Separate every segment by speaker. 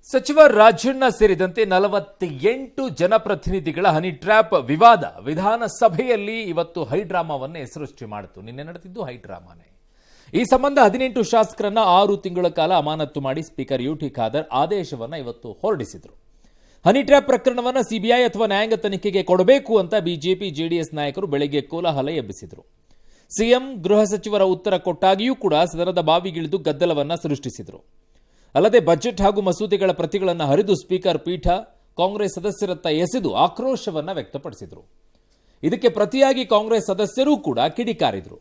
Speaker 1: ಸಚಿವ ರಾಜಣ್ಣ ಸೇರಿದಂತೆ 48 ಜನಪ್ರತಿನಿಧಿಗಳ ಹನಿ ಟ್ರ್ಯಾಪ್ ವಿವಾದ ವಿಧಾನಸಭೆಯಲ್ಲಿ ಇವತ್ತು ಹೈಡ್ರಾಮಾವನ್ನೇ ಸೃಷ್ಟಿ ಮಾಡಿತು. ನಿನ್ನೆ ನಡೆದಿದ್ದು ಹೈಡ್ರಾಮಾನೇ. ಈ ಸಂಬಂಧ 18 ಶಾಸಕರನ್ನ 6 ತಿಂಗಳ ಕಾಲ ಅಮಾನತು ಮಾಡಿ ಸ್ಪೀಕರ್ ಯುಟಿ ಖಾದರ್ ಆದೇಶವನ್ನ ಇವತ್ತು ಹೊರಡಿಸಿದ್ರು. ಹನಿ ಟ್ರ್ಯಾಪ್ ಪ್ರಕರಣವನ್ನ ಸಿಬಿಐ ಅಥವಾ ನ್ಯಾಯಾಂಗ ತನಿಖೆಗೆ ಕೊಡಬೇಕು ಅಂತ ಬಿಜೆಪಿ ಜೆಡಿಎಸ್ ನಾಯಕರು ಬೆಳಗ್ಗೆ ಕೋಲಾಹಲ ಎಬ್ಬಿಸಿದ್ರು. ಸಿಎಂ ಗೃಹ ಸಚಿವರ ಉತ್ತರ ಕೊಟ್ಟಾಗಿಯೂ ಕೂಡ ಸದನದ ಬಾವಿಗಿಳಿದು ಗದ್ದಲವನ್ನ ಸೃಷ್ಟಿಸಿದ್ರು. ಅಲ್ಲದೆ ಬಜೆಟ್ ಹಾಗೂ ಮಸೂದೆಗಳ ಪ್ರತಿಗಳನ್ನು ಹರಿದು ಸ್ಪೀಕರ್ ಪೀಠ ಕಾಂಗ್ರೆಸ್ ಸದಸ್ಯರತ್ತ ಎಸೆದು ಆಕ್ರೋಶವನ್ನ ವ್ಯಕ್ತಪಡಿಸಿದರು. ಇದಕ್ಕೆ ಪ್ರತಿಯಾಗಿ ಕಾಂಗ್ರೆಸ್ ಸದಸ್ಯರೂ ಕೂಡ ಕಿಡಿಕಾರಿದ್ರು.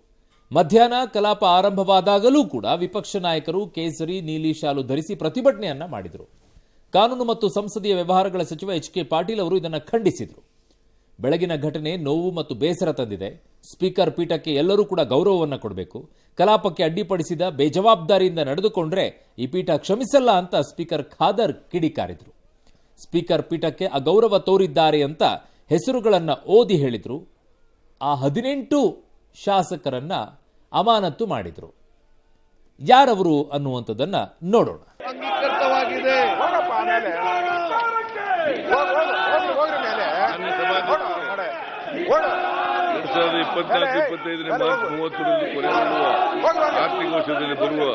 Speaker 1: ಮಧ್ಯಾಹ್ನ ಕಲಾಪ ಆರಂಭವಾದಾಗಲೂ ಕೂಡ ವಿಪಕ್ಷ ನಾಯಕರು ಕೇಸರಿ ನೀಲಿ ಶಾಲು ಧರಿಸಿ ಪ್ರತಿಭಟನೆಯನ್ನ ಮಾಡಿದರು. ಕಾನೂನು ಮತ್ತು ಸಂಸದೀಯ ವ್ಯವಹಾರಗಳ ಸಚಿವ ಎಚ್.ಕೆ. ಪಾಟೀಲ್ ಅವರು ಇದನ್ನು ಖಂಡಿಸಿದರು. ಬೆಳಗಿನ ಘಟನೆ ನೋವು ಮತ್ತು ಬೇಸರ ತಂದಿದೆ. ಸ್ಪೀಕರ್ ಪೀಠಕ್ಕೆ ಎಲ್ಲರೂ ಕೂಡ ಗೌರವವನ್ನು ಕೊಡಬೇಕು. ಕಲಾಪಕ್ಕೆ ಅಡ್ಡಿಪಡಿಸಿದ ಬೇಜವಾಬ್ದಾರಿಯಿಂದ ನಡೆದುಕೊಂಡ್ರೆ ಈ ಪೀಠ ಕ್ಷಮಿಸಲ್ಲ ಅಂತ ಸ್ಪೀಕರ್ ಖಾದರ್ ಕಿಡಿಕಾರಿದ್ರು. ಸ್ಪೀಕರ್ ಪೀಠಕ್ಕೆ ಅಗೌರವ ತೋರಿದ್ದಾರೆ ಅಂತ ಹೆಸರುಗಳನ್ನು ಓದಿ ಹೇಳಿದ್ರು. ಆ 18 ಶಾಸಕರನ್ನ ಅಮಾನತು ಮಾಡಿದ್ರು. ಯಾರವರು ಅನ್ನುವಂಥದ್ದನ್ನ ನೋಡೋಣ.
Speaker 2: ಮಾರ್ಚ್ 30 ಕೊನೆಗೊಳ್ಳುವ ಆರ್ಥಿಕ ವರ್ಷದಲ್ಲಿ ಬರುವ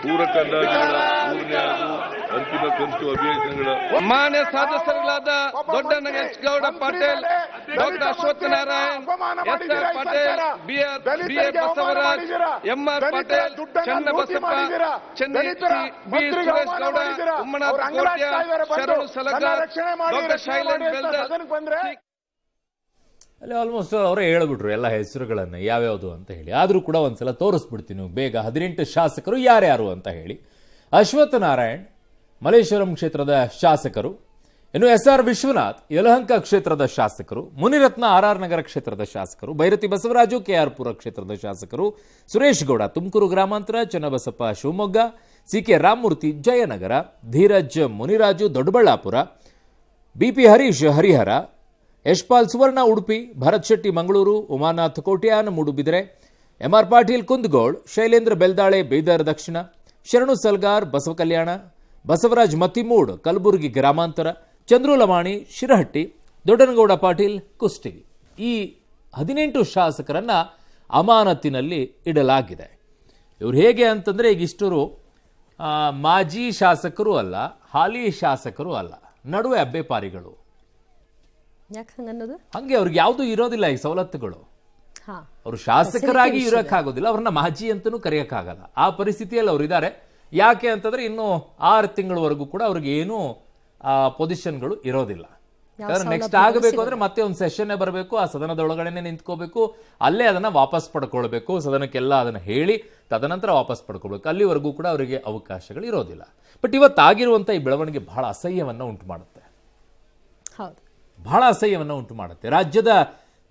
Speaker 2: ಪೂರಕ ಅಂದಾಜುಗಳ 3ನೇ ಹಾಗೂ ಅಂತಿಮ ಕಂತು ಅಭಿಯಾನಗಳ
Speaker 3: ಮಾನ್ಯ ಸದಸ್ಯರುಗಳಾದ Dodda Nageshgowda Patil, doctor Ashwath Narayan, S R. Patil, B A. Basavaraj, M R. Patil, Channabasappa, Chennai, B. Suresh Gowda, Ummanath Kotya, Sharanu Salagar, doctor Shailendra Beldar.
Speaker 1: ಅಲ್ಲಿ ಆಲ್ಮೋಸ್ಟ್ ಅವರೇ ಹೇಳ್ಬಿಟ್ರು ಎಲ್ಲ ಹೆಸರುಗಳನ್ನು ಯಾವ್ಯಾವುದು ಅಂತ ಹೇಳಿ. ಆದರೂ ಕೂಡ ಒಂದ್ಸಲ ತೋರಿಸ್ಬಿಡ್ತೀನಿ ಬೇಗ 18 ಶಾಸಕರು ಯಾರ್ಯಾರು ಅಂತ ಹೇಳಿ. ಅಶ್ವತ್ಥ ನಾರಾಯಣ್ ಮಲ್ಲೇಶ್ವರಂ ಕ್ಷೇತ್ರದ ಶಾಸಕರು, ಇನ್ನು ಎಸ್.ಆರ್. ವಿಶ್ವನಾಥ್ ಯಲಹಂಕ ಕ್ಷೇತ್ರದ ಶಾಸಕರು, ಮುನಿರತ್ನ ಆರ್.ಆರ್. ನಗರ ಕ್ಷೇತ್ರದ ಶಾಸಕರು, ಭೈರತಿ ಬಸವರಾಜು ಕೆ.ಆರ್. ಪುರ ಕ್ಷೇತ್ರದ ಶಾಸಕರು, ಸುರೇಶ್ ಗೌಡ ತುಮಕೂರು ಗ್ರಾಮಾಂತರ, ಚನ್ನಬಸಪ್ಪ ಶಿವಮೊಗ್ಗ, ಸಿ.ಕೆ. ರಾಮಮೂರ್ತಿ ಜಯನಗರ, ಧೀರಜ್ ಮುನಿರಾಜು ದೊಡ್ಡಬಳ್ಳಾಪುರ, ಬಿ.ಪಿ. ಹರೀಶ್ ಹರಿಹರ, ಯಶ್ಪಾಲ್ ಸುವರ್ಣ ಉಡುಪಿ, ಭರತ್ ಶೆಟ್ಟಿ ಮಂಗಳೂರು, ಉಮಾನಾಥ್ ಕೋಟ್ಯಾನ್ ಮೂಡುಬಿದಿರೆ, ಎಂ.ಆರ್. ಪಾಟೀಲ್ ಕುಂದಗೋಳ್, ಶೈಲೇಂದ್ರ ಬೆಲ್ದಾಳೆ ಬೀದರ್ ದಕ್ಷಿಣ, ಶರಣು ಸಲ್ಗಾರ್ ಬಸವಕಲ್ಯಾಣ, ಬಸವರಾಜ್ ಮತ್ತಿಮೂಡ್ ಕಲಬುರಗಿ ಗ್ರಾಮಾಂತರ, ಚಂದ್ರು ಲಮಾಣಿ ಶಿರಹಟ್ಟಿ, ದೊಡ್ಡನಗೌಡ ಪಾಟೀಲ್ ಕುಷ್ಟಗಿ. ಈ 18 ಶಾಸಕರನ್ನ ಅಮಾನತಿನಲ್ಲಿ ಇಡಲಾಗಿದೆ. ಇವ್ರು ಹೇಗೆ ಅಂತಂದ್ರೆ ಈಗ ಇಷ್ಟರು ಮಾಜಿ ಶಾಸಕರು ಅಲ್ಲ, ಹಾಲಿ ಶಾಸಕರು ಅಲ್ಲ, ನಡುವೆ ಅಬ್ಬೆಪಾರಿಗಳು. ಹಂಗೆ ಅವ್ರಿಗೆ ಯಾವುದು ಇರೋದಿಲ್ಲ ಈ ಸವಲತ್ತುಗಳು. ಅವರು ಶಾಸಕರಾಗಿ ಇರೋಕ್ಕಾಗೋದಿಲ್ಲ, ಅವ್ರನ್ನ ಮಾಜಿ ಅಂತನೂ ಕರೆಯಕ್ಕಾಗಲ್ಲ. ಆ ಪರಿಸ್ಥಿತಿಯಲ್ಲಿ ಅವ್ರು ಇದ್ದಾರೆ. ಯಾಕೆ ಅಂತಂದ್ರೆ ಇನ್ನು 6 ತಿಂಗಳವರೆಗೂ ಕೂಡ ಅವ್ರಿಗೆ ಏನು ಪೊಸಿಷನ್ಗಳು ಇರೋದಿಲ್ಲ. ನೆಕ್ಸ್ಟ್ ಆಗಬೇಕು ಅಂದ್ರೆ ಮತ್ತೆ ಒಂದು ಸೆಷನ್ನೇ ಬರಬೇಕು, ಆ ಸದನದೊಳಗಡೆನೆ ನಿಂತ್ಕೋಬೇಕು, ಅಲ್ಲೇ ಅದನ್ನ ವಾಪಸ್ ಪಡ್ಕೊಳ್ಬೇಕು, ಸದನಕ್ಕೆಲ್ಲ ಅದನ್ನ ಹೇಳಿ ತದನಂತರ ವಾಪಸ್ ಪಡ್ಕೊಳ್ಬೇಕು. ಅಲ್ಲಿವರೆಗೂ ಕೂಡ ಅವರಿಗೆ ಅವಕಾಶಗಳು ಇರೋದಿಲ್ಲ. ಬಟ್ ಇವತ್ತಾಗಿರುವಂತ ಈ ಬೆಳವಣಿಗೆ ಬಹಳ ಅಸಹ್ಯವನ್ನ ಉಂಟು ಮಾಡುತ್ತೆ. ಬಹಳ ಅಸಹ್ಯವನ್ನು ಉಂಟು ಮಾಡುತ್ತೆ. ರಾಜ್ಯದ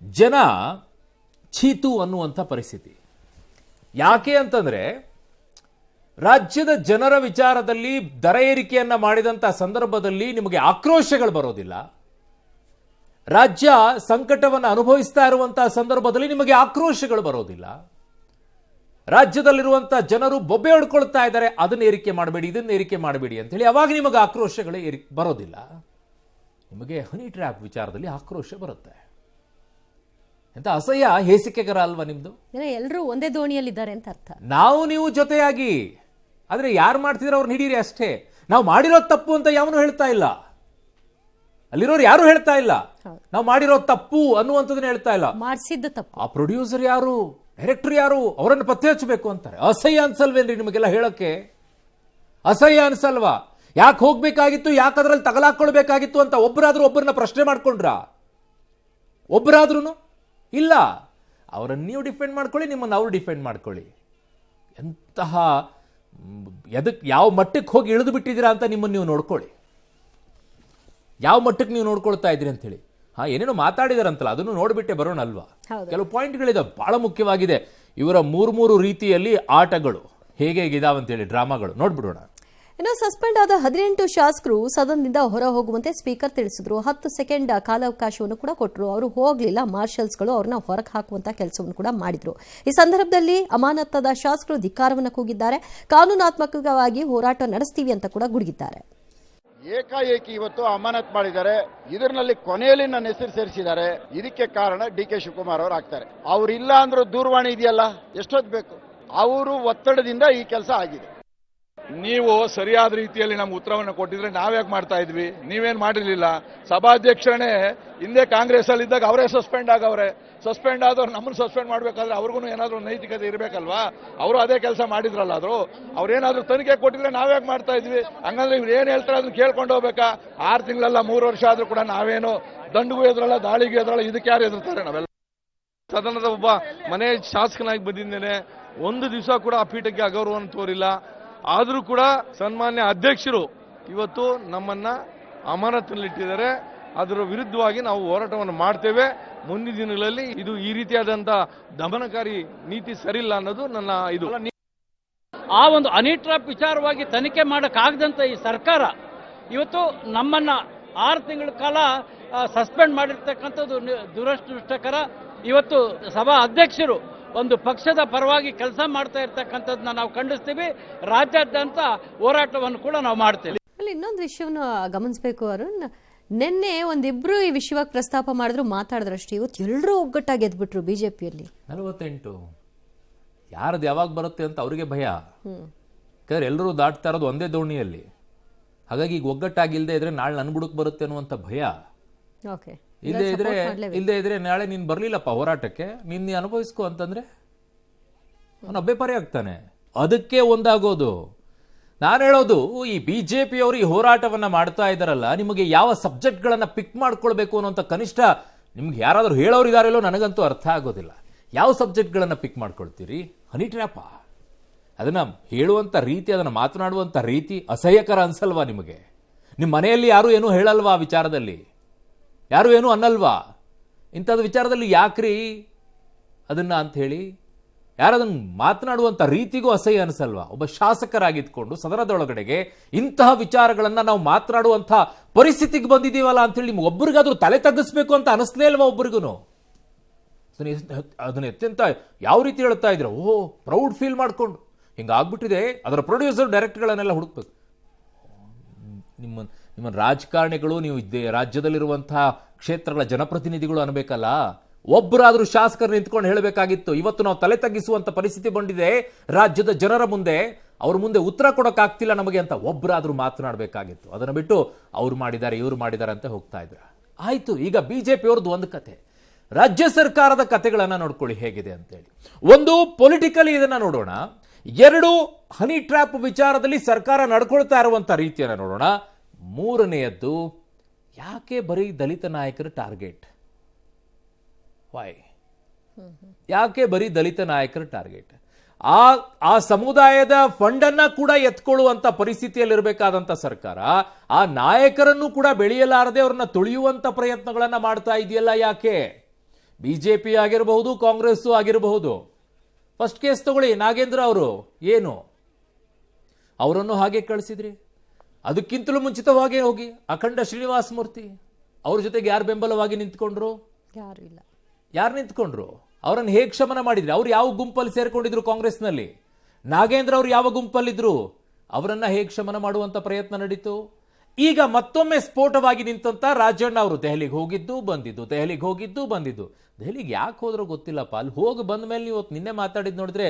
Speaker 1: ಜನ ಚೀತು ಅನ್ನುವಂಥ ಪರಿಸ್ಥಿತಿ. ಯಾಕೆ ಅಂತಂದ್ರೆ ರಾಜ್ಯದ ಜನರ ವಿಚಾರದಲ್ಲಿ ದರ ಏರಿಕೆಯನ್ನ ಮಾಡಿದಂಥ ಸಂದರ್ಭದಲ್ಲಿ ನಿಮಗೆ ಆಕ್ರೋಶಗಳು ಬರೋದಿಲ್ಲ. ರಾಜ್ಯ ಸಂಕಟವನ್ನು ಅನುಭವಿಸ್ತಾ ಇರುವಂತಹ ಸಂದರ್ಭದಲ್ಲಿ ನಿಮಗೆ ಆಕ್ರೋಶಗಳು ಬರೋದಿಲ್ಲ. ರಾಜ್ಯದಲ್ಲಿರುವಂತಹ ಜನರು ಬೊಬ್ಬೆ ಹೊಡ್ಕೊಳ್ತಾ ಇದ್ದಾರೆ, ಅದನ್ನ ಏರಿಕೆ ಮಾಡಬೇಡಿ, ಇದನ್ನ ಏರಿಕೆ ಮಾಡಬೇಡಿ ಅಂತ ಹೇಳಿ. ಅವಾಗ ನಿಮಗೆ ಆಕ್ರೋಶಗಳು ಬರೋದಿಲ್ಲ. ನಿಮಗೆ ಹನಿ ಟ್ರ್ಯಾಪ್ ವಿಚಾರದಲ್ಲಿ ಆಕ್ರೋಶ ಬರುತ್ತೆ. ಎಂತ ಅಸಹ್ಯ ಹೇಸಿಕೆಗರ ಅಲ್ವಾ ನಿಮ್ದು?
Speaker 4: ಎಲ್ಲರೂ ಒಂದೇ ದೋಣಿಯಲ್ಲಿದ್ದಾರೆ ಅಂತ ಅರ್ಥ.
Speaker 1: ನಾವು ನೀವು ಜೊತೆಯಾಗಿ, ಆದ್ರೆ ಯಾರು ಮಾಡ್ತಿದ್ರೆ ಅವ್ರನ್ನ ಹಿಡೀರಿ ಅಷ್ಟೇ. ನಾವು ಮಾಡಿರೋ ತಪ್ಪು ಅಂತ ಯಾವನು ಹೇಳ್ತಾ ಇಲ್ಲ, ಅಲ್ಲಿರೋರು ಯಾರು ಹೇಳ್ತಾ ಇಲ್ಲ. ನಾವು ಮಾಡಿರೋ ತಪ್ಪು ಅನ್ನುವಂಥದ್ದನ್ನ ಹೇಳ್ತಾ ಇಲ್ಲ,
Speaker 4: ಮಾಡಿಸಿದ್ದ ತಪ್ಪು.
Speaker 1: ಆ ಪ್ರೊಡ್ಯೂಸರ್ ಯಾರು, ಡೈರೆಕ್ಟರ್ ಯಾರು, ಅವರನ್ನು ಪತ್ತೆ ಹಚ್ಚಬೇಕು ಅಂತಾರೆ. ಅಸಹ್ಯ ಅನ್ಸಲ್ವೇನ್ರಿ ನಿಮಗೆಲ್ಲ ಹೇಳಕ್ಕೆ? ಅಸಹ್ಯ ಅನ್ಸಲ್ವಾ? ಯಾಕೆ ಹೋಗ್ಬೇಕಾಗಿತ್ತು, ಯಾಕೆ ಅದರಲ್ಲಿ ತಗಲಾಕೊಳ್ಬೇಕಾಗಿತ್ತು ಅಂತ ಒಬ್ಬರನ್ನ ಪ್ರಶ್ನೆ ಮಾಡ್ಕೊಂಡ್ರ? ಒಬ್ಬರಾದ್ರೂ ಇಲ್ಲ. ಅವರನ್ನು ನೀವು ಡಿಫೆಂಡ್ ಮಾಡ್ಕೊಳ್ಳಿ, ನಿಮ್ಮನ್ನು ಅವ್ರು ಡಿಫೆಂಡ್ ಮಾಡ್ಕೊಳ್ಳಿ. ಎಂತಹ ಯಾವ ಮಟ್ಟಕ್ಕೆ ಹೋಗಿ ಇಳಿದು ಬಿಟ್ಟಿದ್ದೀರಾ ಅಂತ ನಿಮ್ಮನ್ನು ನೀವು ನೋಡ್ಕೊಳ್ಳಿ. ಯಾವ ಮಟ್ಟಕ್ಕೆ ನೀವು ನೋಡ್ಕೊಳ್ತಾ ಇದ್ದೀರಿ ಅಂತ ಹೇಳಿ. ಏನೇನೋ ಮಾತಾಡಿದಾರಂತಲ್ಲ, ಅದನ್ನು ನೋಡ್ಬಿಟ್ಟೆ ಬರೋಣ ಅಲ್ವಾ? ಕೆಲವು ಪಾಯಿಂಟ್ಗಳಿದೆ, ಬಹಳ ಮುಖ್ಯವಾಗಿದೆ. ಇವರ 3 ರೀತಿಯಲ್ಲಿ ಆಟಗಳು ಹೇಗಿದಾವಂತೇಳಿ ಡ್ರಾಮಾಗಳು ನೋಡ್ಬಿಡೋಣ.
Speaker 4: ಇನ್ನು ಸಸ್ಪೆಂಡ್ ಆದ 18 ಶಾಸಕರು ಸದನದಿಂದ ಹೊರ ಹೋಗುವಂತೆ ಸ್ಪೀಕರ್ ತಿಳಿಸಿದ್ರು. 10 ಸೆಕೆಂಡ್ ಕಾಲಾವಕಾಶವನ್ನು ಕೂಡ ಕೊಟ್ಟರು. ಅವರು ಹೋಗಲಿಲ್ಲ. ಮಾರ್ಷಲ್ಸ್ಗಳು ಅವ್ರನ್ನ ಹೊರಗೆ ಹಾಕುವಂತ ಕೆಲಸವನ್ನು ಕೂಡ ಮಾಡಿದ್ರು. ಈ ಸಂದರ್ಭದಲ್ಲಿ ಅಮಾನತಾದ ಶಾಸಕರು ಧಿಕ್ಕಾರವನ್ನು ಕೂಗಿದ್ದಾರೆ. ಕಾನೂನಾತ್ಮಕವಾಗಿ ಹೋರಾಟ ನಡೆಸ್ತೀವಿ ಅಂತ ಕೂಡ ಗುಡುಗಿದ್ದಾರೆ.
Speaker 5: ಏಕಾಏಕಿ ಇವತ್ತು ಅಮಾನತ್ ಮಾಡಿದ್ದಾರೆ. ಇದರಲ್ಲಿ ಕೊನೆಯಲ್ಲಿ ನನ್ನ ಹೆಸರು ಸೇರಿಸಿದ್ದಾರೆ. ಇದಕ್ಕೆ ಕಾರಣ DK ಶಿವಕುಮಾರ್ ಅವರು ಆಗ್ತಾರೆ. ಅವ್ರಿಲ್ಲ ಅಂದ್ರೂ ದೂರವಾಣಿ ಇದೆಯಲ್ಲ, ಎಷ್ಟೊತ್ತು ಬೇಕು? ಅವರು ಒತ್ತಡದಿಂದ ಈ ಕೆಲಸ ಆಗಿದೆ.
Speaker 3: ನೀವು ಸರಿಯಾದ ರೀತಿಯಲ್ಲಿ ನಮ್ಗೆ ಉತ್ತರವನ್ನು ಕೊಟ್ಟಿದ್ರೆ ನಾವ್ಯಾಕೆ ಮಾಡ್ತಾ ಇದ್ವಿ? ನೀವೇನ್ ಮಾಡಿರ್ಲಿಲ್ಲ. ಸಭಾಧ್ಯಕ್ಷರೇ ಹಿಂದೆ ಕಾಂಗ್ರೆಸ್ ಅಲ್ಲಿ ಇದ್ದಾಗ ಅವರೇ ಸಸ್ಪೆಂಡ್ ಆಗವ್ರೆ. ಸಸ್ಪೆಂಡ್ ಆದವ್ರು ನಮ್ಮನ್ನು ಸಸ್ಪೆಂಡ್ ಮಾಡ್ಬೇಕಾದ್ರೆ ಅವ್ರಿಗೂ ಏನಾದ್ರು ನೈತಿಕತೆ ಇರಬೇಕಲ್ವಾ? ಅವರು ಅದೇ ಕೆಲಸ ಮಾಡಿದ್ರಲ್ಲ. ಅವ್ರೇನಾದ್ರೂ ತನಿಖೆ ಕೊಟ್ಟಿದ್ರೆ ನಾವ್ಯಾಕೆ ಮಾಡ್ತಾ ಇದ್ವಿ? ಹಂಗಂದ್ರೆ ಇವ್ರು ಏನ್ ಹೇಳ್ತಾರೆ ಅದನ್ನ ಕೇಳ್ಕೊಂಡು ಹೋಗ್ಬೇಕಾ? 6 ತಿಂಗಳಲ್ಲ 3 ವರ್ಷ ಆದ್ರೂ ಕೂಡ ನಾವೇನು ದಂಡಿಗೂ ಎದ್ರಲ್ಲ, ದಾಳಿಗೂ ಎದ್ರಲ್ಲ, ಇದಕ್ಕೆ ಯಾರು ಎದುರ್ತಾರೆ? ನಾವೆಲ್ಲ ಸದನದ ಒಬ್ಬ ಮನೆ ಶಾಸಕನಾಗಿ ಬಂದಿದ್ದೇನೆ. ಒಂದು ದಿವಸ ಕೂಡ ಆ ಪೀಠಕ್ಕೆ ಅಗೌರವವನ್ನು ತೋರಿಲ್ಲ. ಆದರೂ ಕೂಡ ಸನ್ಮಾನ್ಯ ಅಧ್ಯಕ್ಷರು ಇವತ್ತು ನಮ್ಮನ್ನ ಅಮಾನತಿನಲ್ಲಿಟ್ಟಿದ್ದಾರೆ. ಅದರ ವಿರುದ್ಧವಾಗಿ ನಾವು ಹೋರಾಟವನ್ನು ಮಾಡ್ತೇವೆ. ಮುಂದಿನ ದಿನಗಳಲ್ಲಿ ಇದು ಈ ರೀತಿಯಾದಂತ ದಮನಕಾರಿ ನೀತಿ ಸರಿಯಿಲ್ಲ ಅನ್ನೋದು ನನ್ನ ಇದು.
Speaker 6: ಆ ಒಂದು ಹನಿ ಟ್ರ್ಯಾಪ್ ವಿಚಾರವಾಗಿ ತನಿಖೆ ಮಾಡಕ್ಕಾಗದಂತ ಈ ಸರ್ಕಾರ ಇವತ್ತು ನಮ್ಮನ್ನ 6 ತಿಂಗಳ ಕಾಲ ಸಸ್ಪೆಂಡ್ ಮಾಡಿರ್ತಕ್ಕಂಥದ್ದು ದುರದೃಷ್ಟಕರ. ಇವತ್ತು ಸಭಾ ಅಧ್ಯಕ್ಷರು ಒಂದು ಪಕ್ಷದ ಪರವಾಗಿ ಕೆಲಸ ಮಾಡ್ತಾ ಇರ್ತಕ್ಕಂಥದ್ದನ್ನ ನಾವು ಖಂಡಿಸ್ತೀವಿ. ರಾಜ್ಯಾದ್ಯಂತ ಹೋರಾಟವನ್ನು ಕೂಡ ನಾವು ಮಾಡ್ತೇವೆ.
Speaker 4: ಅಲ್ಲಿ ಇನ್ನೊಂದು ವಿಷಯವನ್ನು ಗಮನಿಸಬೇಕು ಅರುಣ್, ನಿನ್ನೆ ಒಂದಿಬ್ರು ಈ ವಿಷಯವಾಗಿ ಪ್ರಸ್ತಾಪ ಮಾಡಿದ್ರು, ಮಾತಾಡಿದ್ರಷ್ಟೇ. ಇವತ್ತು ಎಲ್ಲರೂ ಒಗ್ಗಟ್ಟಾಗಿ ಎದ್ಬಿಟ್ರು ಬಿಜೆಪಿಯಲ್ಲಿ.
Speaker 1: 48 ಯಾರದು ಯಾವಾಗ ಬರುತ್ತೆ ಅಂತ ಅವ್ರಿಗೆ ಭಯ. ಯಾಕಂದ್ರೆ ಎಲ್ಲರೂ ದಾಟ್ತಾ ಇರೋದು ಒಂದೇ ದೋಣಿಯಲ್ಲಿ. ಹಾಗಾಗಿ ಈಗ ಒಗ್ಗಟ್ಟಾಗಿಲ್ದೇ ಇದ್ರೆ ನಾಳೆ ನನ್ ಬುಡಕ್ ಬರುತ್ತೆ ಅನ್ನುವಂಥ ಭಯ.
Speaker 4: ಓಕೆ,
Speaker 1: ಇಲ್ಲದೆ ಇದ್ರೆ ನಾಳೆ ನೀನ್ ಬರ್ಲಿಲ್ಲಪ್ಪ ಹೋರಾಟಕ್ಕೆ, ನೀನ್ ಅನುಭವಿಸ್ಕೊ ಅಂತಂದ್ರೆ ಅವನು ಅಭ್ಯಪಾರಿ ಆಗ್ತಾನೆ. ಅದಕ್ಕೆ ಒಂದಾಗೋದು. ನಾನು ಹೇಳೋದು, ಈ ಬಿಜೆಪಿ ಅವರು ಈ ಹೋರಾಟವನ್ನ ಮಾಡ್ತಾ ಇದಾರಲ್ಲ, ನಿಮಗೆ ಯಾವ ಸಬ್ಜೆಕ್ಟ್ಗಳನ್ನ ಪಿಕ್ ಮಾಡ್ಕೊಳ್ಬೇಕು ಅನ್ನೋಂಥ ಕನಿಷ್ಠ ನಿಮ್ಗೆ ಯಾರಾದ್ರೂ ಹೇಳೋರು ಇದಾರೆಲ್ಲೋ ನನಗಂತೂ ಅರ್ಥ ಆಗೋದಿಲ್ಲ. ಯಾವ ಸಬ್ಜೆಕ್ಟ್ಗಳನ್ನ ಪಿಕ್ ಮಾಡ್ಕೊಳ್ತೀರಿ? ಹನಿ ಟ್ರ್ಯಾಪ? ಅದನ್ನ ಹೇಳುವಂತ ರೀತಿ, ಅದನ್ನ ಮಾತನಾಡುವಂತ ರೀತಿ ಅಸಹ್ಯಕರ ಅನ್ಸಲ್ವಾ ನಿಮಗೆ? ನಿಮ್ಮ ಮನೆಯಲ್ಲಿ ಯಾರು ಏನೂ ಹೇಳಲ್ವಾ? ಆ ವಿಚಾರದಲ್ಲಿ ಯಾರು ಏನು ಅನ್ನಲ್ವಾ? ಇಂಥದ್ದು ವಿಚಾರದಲ್ಲಿ ಯಾಕ್ರಿ ಅದನ್ನ ಅಂತ ಹೇಳಿ ಯಾರದನ್ನು ಮಾತನಾಡುವಂಥ ರೀತಿಗೂ ಅಸಹ್ಯ ಅನಿಸಲ್ವಾ? ಒಬ್ಬ ಶಾಸಕರಾಗಿದ್ಕೊಂಡು ಸದನದೊಳಗಡೆಗೆ ಇಂತಹ ವಿಚಾರಗಳನ್ನ ನಾವು ಮಾತನಾಡುವಂಥ ಪರಿಸ್ಥಿತಿಗೆ ಬಂದಿದ್ದೀವಲ್ಲ ಅಂತೇಳಿ ನಿಮ್ಗೆ ಒಬ್ಬರಿಗಾದ್ರೂ ತಲೆ ತಗ್ಗಿಸ್ಬೇಕು ಅಂತ ಅನಿಸ್ಲೇ ಅಲ್ವಾ ಒಬ್ಬರಿಗೂ? ಅದನ್ನ ಅತ್ಯಂತ ಯಾವ ರೀತಿ ಹೇಳ್ತಾ ಇದ್ರು? ಓಹೋ, ಪ್ರೌಡ್ ಫೀಲ್ ಮಾಡ್ಕೊಂಡು ಹಿಂಗಾಗ್ಬಿಟ್ಟಿದೆ. ಅದರ ಪ್ರೊಡ್ಯೂಸರ್ ಡೈರೆಕ್ಟರ್ಗಳನ್ನೆಲ್ಲ ಹುಡುಕ್ಬೇಕು. ನಿಮ್ಮ ರಾಜಕಾರಣಿಗಳು, ನೀವು ರಾಜ್ಯದಲ್ಲಿರುವಂತಹ ಕ್ಷೇತ್ರಗಳ ಜನಪ್ರತಿನಿಧಿಗಳು ಅನ್ಬೇಕಲ್ಲ. ಒಬ್ಬರಾದ್ರೂ ಶಾಸಕರು ನಿಂತ್ಕೊಂಡು ಹೇಳಬೇಕಾಗಿತ್ತು, ಇವತ್ತು ನಾವು ತಲೆ ತಗ್ಗಿಸುವಂತ ಪರಿಸ್ಥಿತಿ ಬಂದಿದೆ ರಾಜ್ಯದ ಜನರ ಮುಂದೆ, ಅವ್ರ ಮುಂದೆ ಉತ್ತರ ಕೊಡೋಕ್ಕಾಗ್ತಿಲ್ಲ ನಮಗೆ ಅಂತ ಒಬ್ಬರಾದ್ರೂ ಮಾತನಾಡಬೇಕಾಗಿತ್ತು. ಅದನ್ನ ಬಿಟ್ಟು ಅವ್ರು ಮಾಡಿದ್ದಾರೆ ಇವ್ರು ಮಾಡಿದ್ದಾರೆ ಅಂತ ಹೋಗ್ತಾ ಇದ್ರ. ಆಯ್ತು, ಈಗ ಬಿಜೆಪಿ ಅವ್ರದ್ದು ಒಂದು ಕತೆ, ರಾಜ್ಯ ಸರ್ಕಾರದ ಕತೆಗಳನ್ನ ನೋಡ್ಕೊಳ್ಳಿ ಹೇಗಿದೆ ಅಂತೇಳಿ. ಒಂದು ಪೊಲಿಟಿಕಲಿ ಇದನ್ನ ನೋಡೋಣ, 2 ಹನಿ ಟ್ರ್ಯಾಪ್ ವಿಚಾರದಲ್ಲಿ ಸರ್ಕಾರ ನಡ್ಕೊಳ್ತಾ ಇರುವಂತ ರೀತಿಯನ್ನ ನೋಡೋಣ. 3ನೇಯದ್ದು, ಯಾಕೆ ಬರೀ ದಲಿತ ನಾಯಕರ ಟಾರ್ಗೆಟ್? ವೈ? ಯಾಕೆ ಬರೀ ದಲಿತ ನಾಯಕರ ಟಾರ್ಗೆಟ್? ಆ ಸಮುದಾಯದ ಫಂಡ್ ಅನ್ನ ಕೂಡ ಎತ್ಕೊಳ್ಳುವಂತ ಪರಿಸ್ಥಿತಿಯಲ್ಲಿರಬೇಕಾದಂತ ಸರ್ಕಾರ ಆ ನಾಯಕರನ್ನು ಕೂಡ ಬೆಳೆಯಲಾರದೆ ಅವ್ರನ್ನ ತುಳಿಯುವಂತ ಪ್ರಯತ್ನಗಳನ್ನ ಮಾಡ್ತಾ ಇದೆಯಲ್ಲ. ಯಾಕೆ? ಬಿಜೆಪಿ ಆಗಿರಬಹುದು, ಕಾಂಗ್ರೆಸ್ ಆಗಿರಬಹುದು. ಫಸ್ಟ್ ಕೇಸ್ ತಗೊಳ್ಳಿ, ನಾಗೇಂದ್ರ ಅವರು ಏನು ಅವರನ್ನು ಹಾಗೆ ಕಳಿಸಿದ್ರಿ. ಅದಕ್ಕಿಂತಲೂ ಮುಂಚಿತವಾಗಿ ಹೋಗಿ ಅಖಂಡ ಶ್ರೀನಿವಾಸ ಮೂರ್ತಿ ಅವ್ರ ಜೊತೆಗೆ ಯಾರು ಬೆಂಬಲವಾಗಿ ನಿಂತ್ಕೊಂಡ್ರು?
Speaker 4: ಯಾರು ಇಲ್ಲ.
Speaker 1: ಯಾರು ನಿಂತ್ಕೊಂಡ್ರು? ಅವರನ್ನು ಹೇಗೆ ಶಮನ ಮಾಡಿದ್ರಿ? ಅವ್ರು ಯಾವ ಗುಂಪಲ್ಲಿ ಸೇರ್ಕೊಂಡಿದ್ರು ಕಾಂಗ್ರೆಸ್ನಲ್ಲಿ? ನಾಗೇಂದ್ರ ಅವ್ರು ಯಾವ ಗುಂಪಲ್ಲಿದ್ರು? ಅವರನ್ನ ಹೇಗೆ ಶಮನ ಮಾಡುವಂತ ಪ್ರಯತ್ನ ನಡೀತು? ಈಗ ಮತ್ತೊಮ್ಮೆ ಸ್ಫೋಟವಾಗಿ ನಿಂತಂತ ರಾಜಣ್ಣ ಅವರು ದೆಹಲಿಗೆ ಹೋಗಿದ್ದು ಬಂದಿದ್ದು, ದೆಹಲಿಗೆ ಹೋಗಿದ್ದು ಬಂದಿದ್ದು. ದೆಹಲಿಗೆ ಯಾಕೆ ಹೋದ್ರೋ ಗೊತ್ತಿಲ್ಲಪ್ಪ. ಅಲ್ಲಿ ಹೋಗಿ ಬಂದ ಮೇಲೆ ನೀವು ನಿನ್ನೆ ಮಾತಾಡಿದ್ ನೋಡಿದ್ರೆ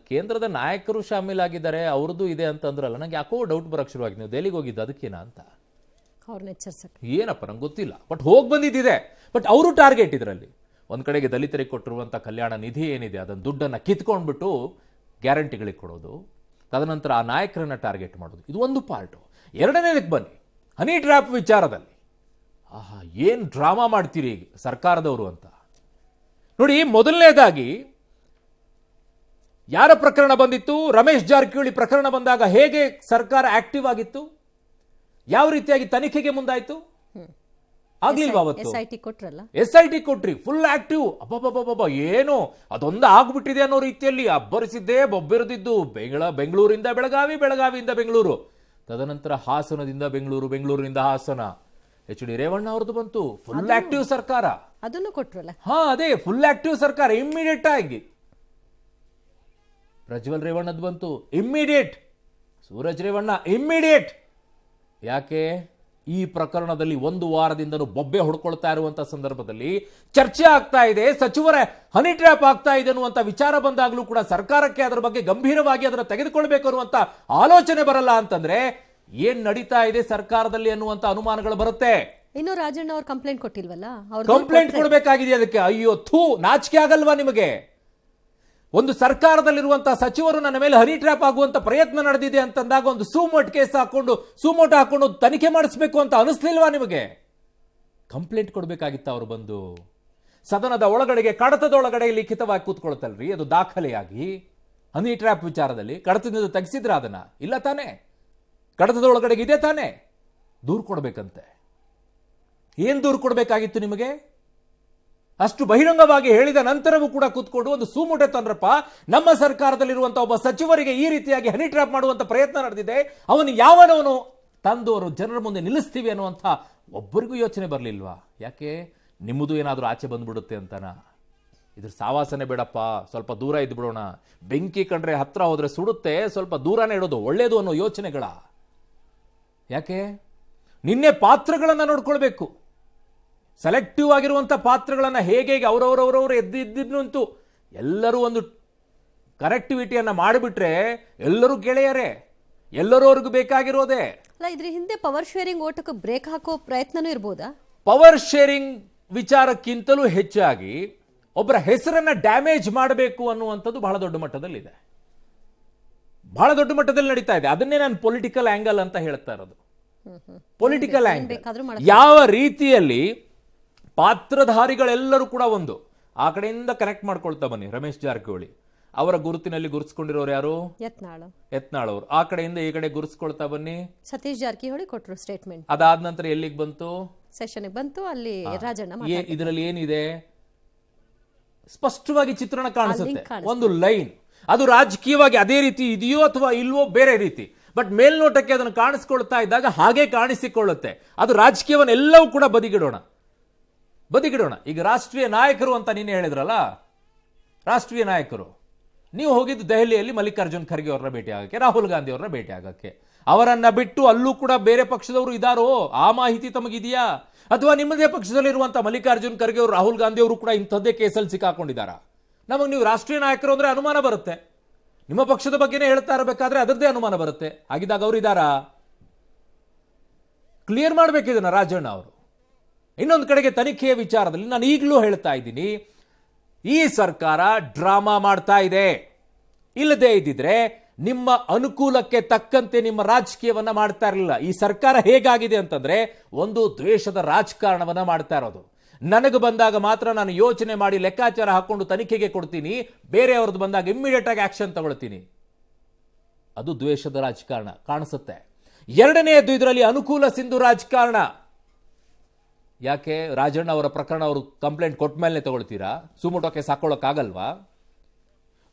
Speaker 1: ಕೇಂದ್ರದ ನಾಯಕರು ಶಾಮೀಲಾಗಿದ್ದಾರೆ, ಅವ್ರದ್ದು ಇದೆ ಅಂತಂದ್ರಲ್ಲ. ನಂಗೆ ಯಾಕೋ ಡೌಟ್ ಬರಕ್ ಶುರುವಾಗಿ, ನೀವು ದೆಹಲಿಗೆ ಹೋಗಿದ್ದು ಅದಕ್ಕೇನಾ ಅಂತ. ಏನಪ್ಪ ನಂಗೆ ಗೊತ್ತಿಲ್ಲ, ಬಟ್ ಹೋಗಿ ಬಂದಿದ್ದಿದೆ. ಬಟ್ ಅವರು ಟಾರ್ಗೆಟ್ ಇದರಲ್ಲಿ ಒಂದ್ ಕಡೆಗೆ ದಲಿತರಿಗೆ ಕೊಟ್ಟಿರುವಂತ ಕಲ್ಯಾಣ ನಿಧಿ ಏನಿದೆ ಅದನ್ನ ದುಡ್ಡನ್ನ ಕಿತ್ಕೊಂಡ್ಬಿಟ್ಟು ಗ್ಯಾರಂಟಿಗಳಿಗೆ ಕೊಡೋದು, ತದನಂತರ ಆ ನಾಯಕರನ್ನ ಟಾರ್ಗೆಟ್ ಮಾಡೋದು, ಇದು ಒಂದು ಪಾರ್ಟು. 2ನೇದಕ್ಕೆ ಬನ್ನಿ, ಹನಿ ಟ್ರ್ಯಾಪ್ ವಿಚಾರದಲ್ಲಿ ಆಹಾ ಏನ್ ಡ್ರಾಮಾ ಮಾಡ್ತೀರಿ ಈಗ ಸರ್ಕಾರದವರು ಅಂತ ನೋಡಿ. ಮೊದಲನೇದಾಗಿ ಯಾರ ಪ್ರಕರಣ ಬಂದಿತ್ತು? ರಮೇಶ್ ಜಾರಕಿಹೊಳಿ ಪ್ರಕರಣ ಬಂದಾಗ ಹೇಗೆ ಸರ್ಕಾರ ಆಕ್ಟಿವ್ ಆಗಿತ್ತು, ಯಾವ ರೀತಿಯಾಗಿ ತನಿಖೆಗೆ ಮುಂದಾಯ್ತು? ಆಗ್ಲಿಲ್ವಾ? ಅವತ್ತು SIT ಕೊಟ್ರಿ, ಫುಲ್ ಆಕ್ಟಿವ್. ಅಬ್ಬಬ್ಬಬ್ಬ ಏನು ಅದೊಂದು ಆಗ್ಬಿಟ್ಟಿದೆ ಅನ್ನೋ ರೀತಿಯಲ್ಲಿ ಅಬ್ಬರಿಸಿದ್ದೇ ಬೊಬ್ಬಿರದಿದ್ದು. ಬೆಂಗಳೂರಿಂದ ಬೆಳಗಾವಿ, ಬೆಳಗಾವಿಯಿಂದ ಬೆಂಗಳೂರು, ತದನಂತರ ಹಾಸನದಿಂದ ಬೆಂಗಳೂರು, ಬೆಂಗಳೂರಿನಿಂದ ಹಾಸನ. HD ರೇವಣ್ಣ ಅವ್ರದ್ದು ಬಂತು, ಫುಲ್ ಆಕ್ಟಿವ್ ಸರ್ಕಾರ.
Speaker 4: ಅದನ್ನು ಕೊಟ್ರಲ್ಲ.
Speaker 1: ಹಾ, ಅದೇ ಫುಲ್ ಆಕ್ಟಿವ್ ಸರ್ಕಾರ. ಇಮ್ಮಿಡಿಯೇಟ್ ಆಗಿ ಪ್ರಜ್ವಲ್ ರೇವಣ್ಣದ್ ಬಂತು, ಇಮ್ಮಿಡಿಯೇಟ್. ಸೂರಜ್ ರೇವಣ್ಣ ಇಮ್ಮಿಡಿಯೇಟ್. ಯಾಕೆ ಈ ಪ್ರಕರಣದಲ್ಲಿ ಒಂದು ವಾರದಿಂದನೂ ಬೊಬ್ಬೆ ಹೊಡ್ಕೊಳ್ತಾ ಇರುವಂತ ಸಂದರ್ಭದಲ್ಲಿ ಚರ್ಚೆ ಆಗ್ತಾ ಇದೆ, ಸಚಿವರ ಹನಿ ಟ್ರ್ಯಾಪ್ ಆಗ್ತಾ ಇದೆ ಅನ್ನುವಂತ ವಿಚಾರ ಬಂದಾಗಲೂ ಕೂಡ ಸರ್ಕಾರಕ್ಕೆ ಅದರ ಬಗ್ಗೆ ಗಂಭೀರವಾಗಿ ಅದನ್ನು ತೆಗೆದುಕೊಳ್ಬೇಕು ಅನ್ನುವಂತ ಆಲೋಚನೆ ಬರಲ್ಲ ಅಂತಂದ್ರೆ ಏನ್ ನಡೀತಾ ಇದೆ ಸರ್ಕಾರದಲ್ಲಿ ಅನ್ನುವಂತ ಅನುಮಾನಗಳು ಬರುತ್ತೆ.
Speaker 4: ಇನ್ನು ರಾಜಣ್ಣ ಅವ್ರು ಕಂಪ್ಲೇಂಟ್ ಕೊಟ್ಟಿಲ್ವಲ್ಲ,
Speaker 1: ಕಂಪ್ಲೇಂಟ್ ಕೊಡಬೇಕಾಗಿದೆ ಅದಕ್ಕೆ. ಅಯ್ಯೋ ಥೂ, ನಾಚಿಕೆ ಆಗಲ್ವಾ ನಿಮಗೆ? ಒಂದು ಸರ್ಕಾರದಲ್ಲಿರುವಂತಹ ಸಚಿವರು ನನ್ನ ಮೇಲೆ ಹನಿ ಟ್ರ್ಯಾಪ್ ಆಗುವಂತ ಪ್ರಯತ್ನ ನಡೆದಿದೆ ಅಂತಂದಾಗ ಒಂದು ಸುಮೋಟೋ ಹಾಕೊಂಡು ತನಿಖೆ ಮಾಡಿಸ್ಬೇಕು ಅಂತ ಅನಿಸ್ಲಿಲ್ವಾ ನಿಮಗೆ? ಕಂಪ್ಲೇಂಟ್ ಕೊಡಬೇಕಾಗಿತ್ತ ಅವರು ಬಂದು ಸದನದ ಒಳಗಡೆಗೆ, ಕಡತದ ಒಳಗಡೆ ಲಿಖಿತವಾಗಿ ಕೂತ್ಕೊಳ್ತಲ್ರಿ, ಅದು ದಾಖಲೆಯಾಗಿ. ಹನಿ ಟ್ರ್ಯಾಪ್ ವಿಚಾರದಲ್ಲಿ ಕಡತದಿಂದ ತೆಗೆಸಿದ್ರ ಅದನ್ನ? ಇಲ್ಲ ತಾನೆ, ಕಡತದ ಒಳಗಡೆಗೆ ಇದೆ ತಾನೆ. ದೂರು ಕೊಡಬೇಕಂತೆ. ಏನ್ ದೂರು ಕೊಡಬೇಕಾಗಿತ್ತು ನಿಮಗೆ? ಅಷ್ಟು ಬಹಿರಂಗವಾಗಿ ಹೇಳಿದ ನಂತರವೂ ಕೂಡ ಕೂತ್ಕೊಂಡು ಒಂದು ಸುಮೋಟೋ ತಂದ್ರಪ್ಪ, ನಮ್ಮ ಸರ್ಕಾರದಲ್ಲಿರುವಂತಹ ಒಬ್ಬ ಸಚಿವರಿಗೆ ಈ ರೀತಿಯಾಗಿ ಹನಿ ಟ್ರ್ಯಾಪ್ ಮಾಡುವಂತ ಪ್ರಯತ್ನ ನಡೆದಿದೆ, ಅವನು ಯಾವನವನು ತಂದು ಅವರು ಜನರ ಮುಂದೆ ನಿಲ್ಲಿಸ್ತೀವಿ ಅನ್ನುವಂಥ ಒಬ್ಬರಿಗೂ ಯೋಚನೆ ಬರಲಿಲ್ವಾ? ಯಾಕೆ? ನಿಮ್ಮದು ಏನಾದರೂ ಆಚೆ ಬಂದ್ಬಿಡುತ್ತೆ ಅಂತನ? ಇದ್ರ ಸಾವಾಸನೆ ಬೇಡಪ್ಪ, ಸ್ವಲ್ಪ ದೂರ ಇದ್ದು ಬಿಡೋಣ. ಬೆಂಕಿ ಕಂಡ್ರೆ ಹತ್ರ ಹೋದ್ರೆ ಸುಡುತ್ತೆ, ಸ್ವಲ್ಪ ದೂರನೇ ಇಡೋದು ಒಳ್ಳೇದು ಅನ್ನೋ ಯೋಚನೆಗಳ. ಯಾಕೆ? ನಿನ್ನೆ ಪಾತ್ರಗಳನ್ನ ನೋಡ್ಕೊಳ್ಬೇಕು. ಸೆಲೆಕ್ಟಿವ್ ಆಗಿರುವಂಥ ಪಾತ್ರಗಳನ್ನ ಹೇಗೆ ಅವರವರವರವರು ಎದ್ದಿದ್ದಂತೂ ಎಲ್ಲರೂ ಒಂದು ಕನೆಕ್ಟಿವಿಟಿಯನ್ನ ಮಾಡಿಬಿಟ್ರೆ ಎಲ್ಲರೂ ಗೆಳೆಯರೇ, ಎಲ್ಲರೂ ಅವ್ರಿಗೆ ಬೇಕಾಗಿರೋದೇ.
Speaker 4: ಅಲ್ಲ, ಇದ್ರ ಹಿಂದೆ ಪವರ್ ಶೇರಿಂಗ್ ಓಟಕ್ಕೆ ಬ್ರೇಕ್ ಹಾಕೋ ಪ್ರಯತ್ನನೂ ಇರ್ಬೋದಾ?
Speaker 1: ಪವರ್ ಶೇರಿಂಗ್ ವಿಚಾರಕ್ಕಿಂತಲೂ ಹೆಚ್ಚಾಗಿ ಒಬ್ಬರ ಹೆಸರನ್ನ ಡ್ಯಾಮೇಜ್ ಮಾಡಬೇಕು ಅನ್ನುವಂಥದ್ದು ಬಹಳ ದೊಡ್ಡ ಮಟ್ಟದಲ್ಲಿದೆ, ಬಹಳ ದೊಡ್ಡ ಮಟ್ಟದಲ್ಲಿ ನಡೀತಾ ಇದೆ. ಅದನ್ನೇ ನಾನು ಪೊಲಿಟಿಕಲ್ ಆಂಗಲ್ ಅಂತ ಹೇಳ್ತಾ ಇರೋದು. ಪೊಲಿಟಿಕಲ್ ಆಂಗಲ್ ಯಾವ ರೀತಿಯಲ್ಲಿ ಪಾತ್ರಧಾರಿಗಳೆಲ್ಲರೂ ಕೂಡ ಒಂದು ಆ ಕಡೆಯಿಂದ ಕನೆಕ್ಟ್ ಮಾಡ್ಕೊಳ್ತಾ ಬನ್ನಿ. ರಮೇಶ್ ಜಾರಕಿಹೊಳಿ ಅವರ ಗುರುತಿನಲ್ಲಿ ಗುರುತಿಸ್ಕೊಂಡಿರೋರು ಯಾರು? ಯತ್ನಾಳ್ ಅವರು. ಆ ಕಡೆಯಿಂದ ಈ ಕಡೆ ಗುರುತಿಸ್ಕೊಳ್ತಾ ಬನ್ನಿ.
Speaker 4: ಸತೀಶ್ ಜಾರಕಿಹೊಳಿ ಕೊಟ್ಟರು ಸ್ಟೇಟ್ಮೆಂಟ್.
Speaker 1: ಅದಾದ ನಂತರ ಎಲ್ಲಿಗೆ ಬಂತು?
Speaker 4: ಸೆಷನ್ ಬಂತು. ಅಲ್ಲಿ ರಾಜಣ್ಣ
Speaker 1: ಇದರಲ್ಲಿ ಏನಿದೆ? ಸ್ಪಷ್ಟವಾಗಿ ಚಿತ್ರಣ ಕಾಣಿಸುತ್ತೆ. ಒಂದು ಲೈನ್, ಅದು ರಾಜಕೀಯವಾಗಿ ಅದೇ ರೀತಿ ಇದೆಯೋ ಅಥವಾ ಇಲ್ವೋ ಬೇರೆ ರೀತಿ, ಬಟ್ ಮೇಲ್ನೋಟಕ್ಕೆ ಅದನ್ನು ಕಾಣಿಸ್ಕೊಳ್ತಾ ಇದ್ದಾಗ ಹಾಗೆ ಕಾಣಿಸಿಕೊಳ್ಳುತ್ತೆ. ಅದು ರಾಜಕೀಯವನ್ನೆಲ್ಲವೂ ಕೂಡ ಬದಿಗಿಡೋಣ. ಈಗ ರಾಷ್ಟ್ರೀಯ ನಾಯಕರು ಅಂತ ನೀನು ಹೇಳಿದ್ರಲ್ಲ, ರಾಷ್ಟ್ರೀಯ ನಾಯಕರು, ನೀವು ಹೋಗಿದ್ದು ದೆಹಲಿಯಲ್ಲಿ ಮಲ್ಲಿಕಾರ್ಜುನ್ ಖರ್ಗೆ ಅವರನ್ನ ಭೇಟಿ ಆಗಕ್ಕೆ, ರಾಹುಲ್ ಗಾಂಧಿ ಅವರನ್ನ ಭೇಟಿ ಆಗಕ್ಕೆ. ಅವರನ್ನ ಬಿಟ್ಟು ಅಲ್ಲೂ ಕೂಡ ಬೇರೆ ಪಕ್ಷದವರು ಇದಾರೋ ಆ ಮಾಹಿತಿ ತಮಗಿದೆಯಾ? ಅಥವಾ ನಿಮ್ಮದೇ ಪಕ್ಷದಲ್ಲಿರುವಂತಹ ಮಲ್ಲಿಕಾರ್ಜುನ್ ಖರ್ಗೆ ಅವರು, ರಾಹುಲ್ ಗಾಂಧಿ ಅವರು ಕೂಡ ಇಂಥದ್ದೇ ಕೇಸಲ್ಲಿ ಸಿಕ್ಕಾಕೊಂಡಿದ್ದಾರಾ? ನಮಗೆ ನೀವು ರಾಷ್ಟ್ರೀಯ ನಾಯಕರು ಅಂದ್ರೆ ಅನುಮಾನ ಬರುತ್ತೆ. ನಿಮ್ಮ ಪಕ್ಷದ ಬಗ್ಗೆನೇ ಹೇಳ್ತಾ ಇರಬೇಕಾದ್ರೆ ಅದರದ್ದೇ ಅನುಮಾನ ಬರುತ್ತೆ. ಆಗಿದ್ದಾಗ ಅವರು ಇದ್ದಾರಾ? ಕ್ಲಿಯರ್ ಮಾಡಬೇಕಿದನ್ನ ರಾಜಣ್ಣ ಅವರು. ಇನ್ನೊಂದು ಕಡೆಗೆ ತನಿಖೆಯ ವಿಚಾರದಲ್ಲಿ ನಾನು ಈಗಲೂ ಹೇಳ್ತಾ ಇದ್ದೀನಿ, ಈ ಸರ್ಕಾರ ಡ್ರಾಮಾ ಮಾಡ್ತಾ ಇದೆ. ಇಲ್ಲದೆ ಇದ್ದಿದ್ರೆ ನಿಮ್ಮ ಅನುಕೂಲಕ್ಕೆ ತಕ್ಕಂತೆ ನಿಮ್ಮ ರಾಜಕೀಯವನ್ನ ಮಾಡ್ತಾ ಇರಲಿಲ್ಲ. ಈ ಸರ್ಕಾರ ಹೇಗಾಗಿದೆ ಅಂತಂದ್ರೆ ಒಂದು ದ್ವೇಷದ ರಾಜಕಾರಣವನ್ನ ಮಾಡ್ತಾ ಇರೋದು. ನನಗೆ ಬಂದಾಗ ಮಾತ್ರ ನಾನು ಯೋಚನೆ ಮಾಡಿ ಲೆಕ್ಕಾಚಾರ ಹಾಕೊಂಡು ತನಿಖೆಗೆ ಕೊಡ್ತೀನಿ, ಬೇರೆಯವ್ರದ್ದು ಬಂದಾಗ ಇಮ್ಮಿಡಿಯೇಟ್ ಆಗಿ ಆಕ್ಷನ್ ತಗೊಳ್ತೀನಿ. ಅದು ದ್ವೇಷದ ರಾಜಕಾರಣ ಕಾಣಿಸುತ್ತೆ. ಎರಡನೆಯದ್ದು ಇದರಲ್ಲಿ ಅನುಕೂಲ ಸಿಂಧು ರಾಜಕಾರಣ. ಯಾಕೆ? ರಾಜಣ್ಣ ಅವರ ಪ್ರಕರಣ ಅವರು ಕಂಪ್ಲೇಂಟ್ ಕೊಟ್ಟ ಮೇಲೆ ತಗೊಳ್ತೀರಾ? ಸುಮೋಟೋಕ್ಕೆ ಸಾಕೊಳ್ಳೋಕ್ಕಾಗಲ್ವಾ?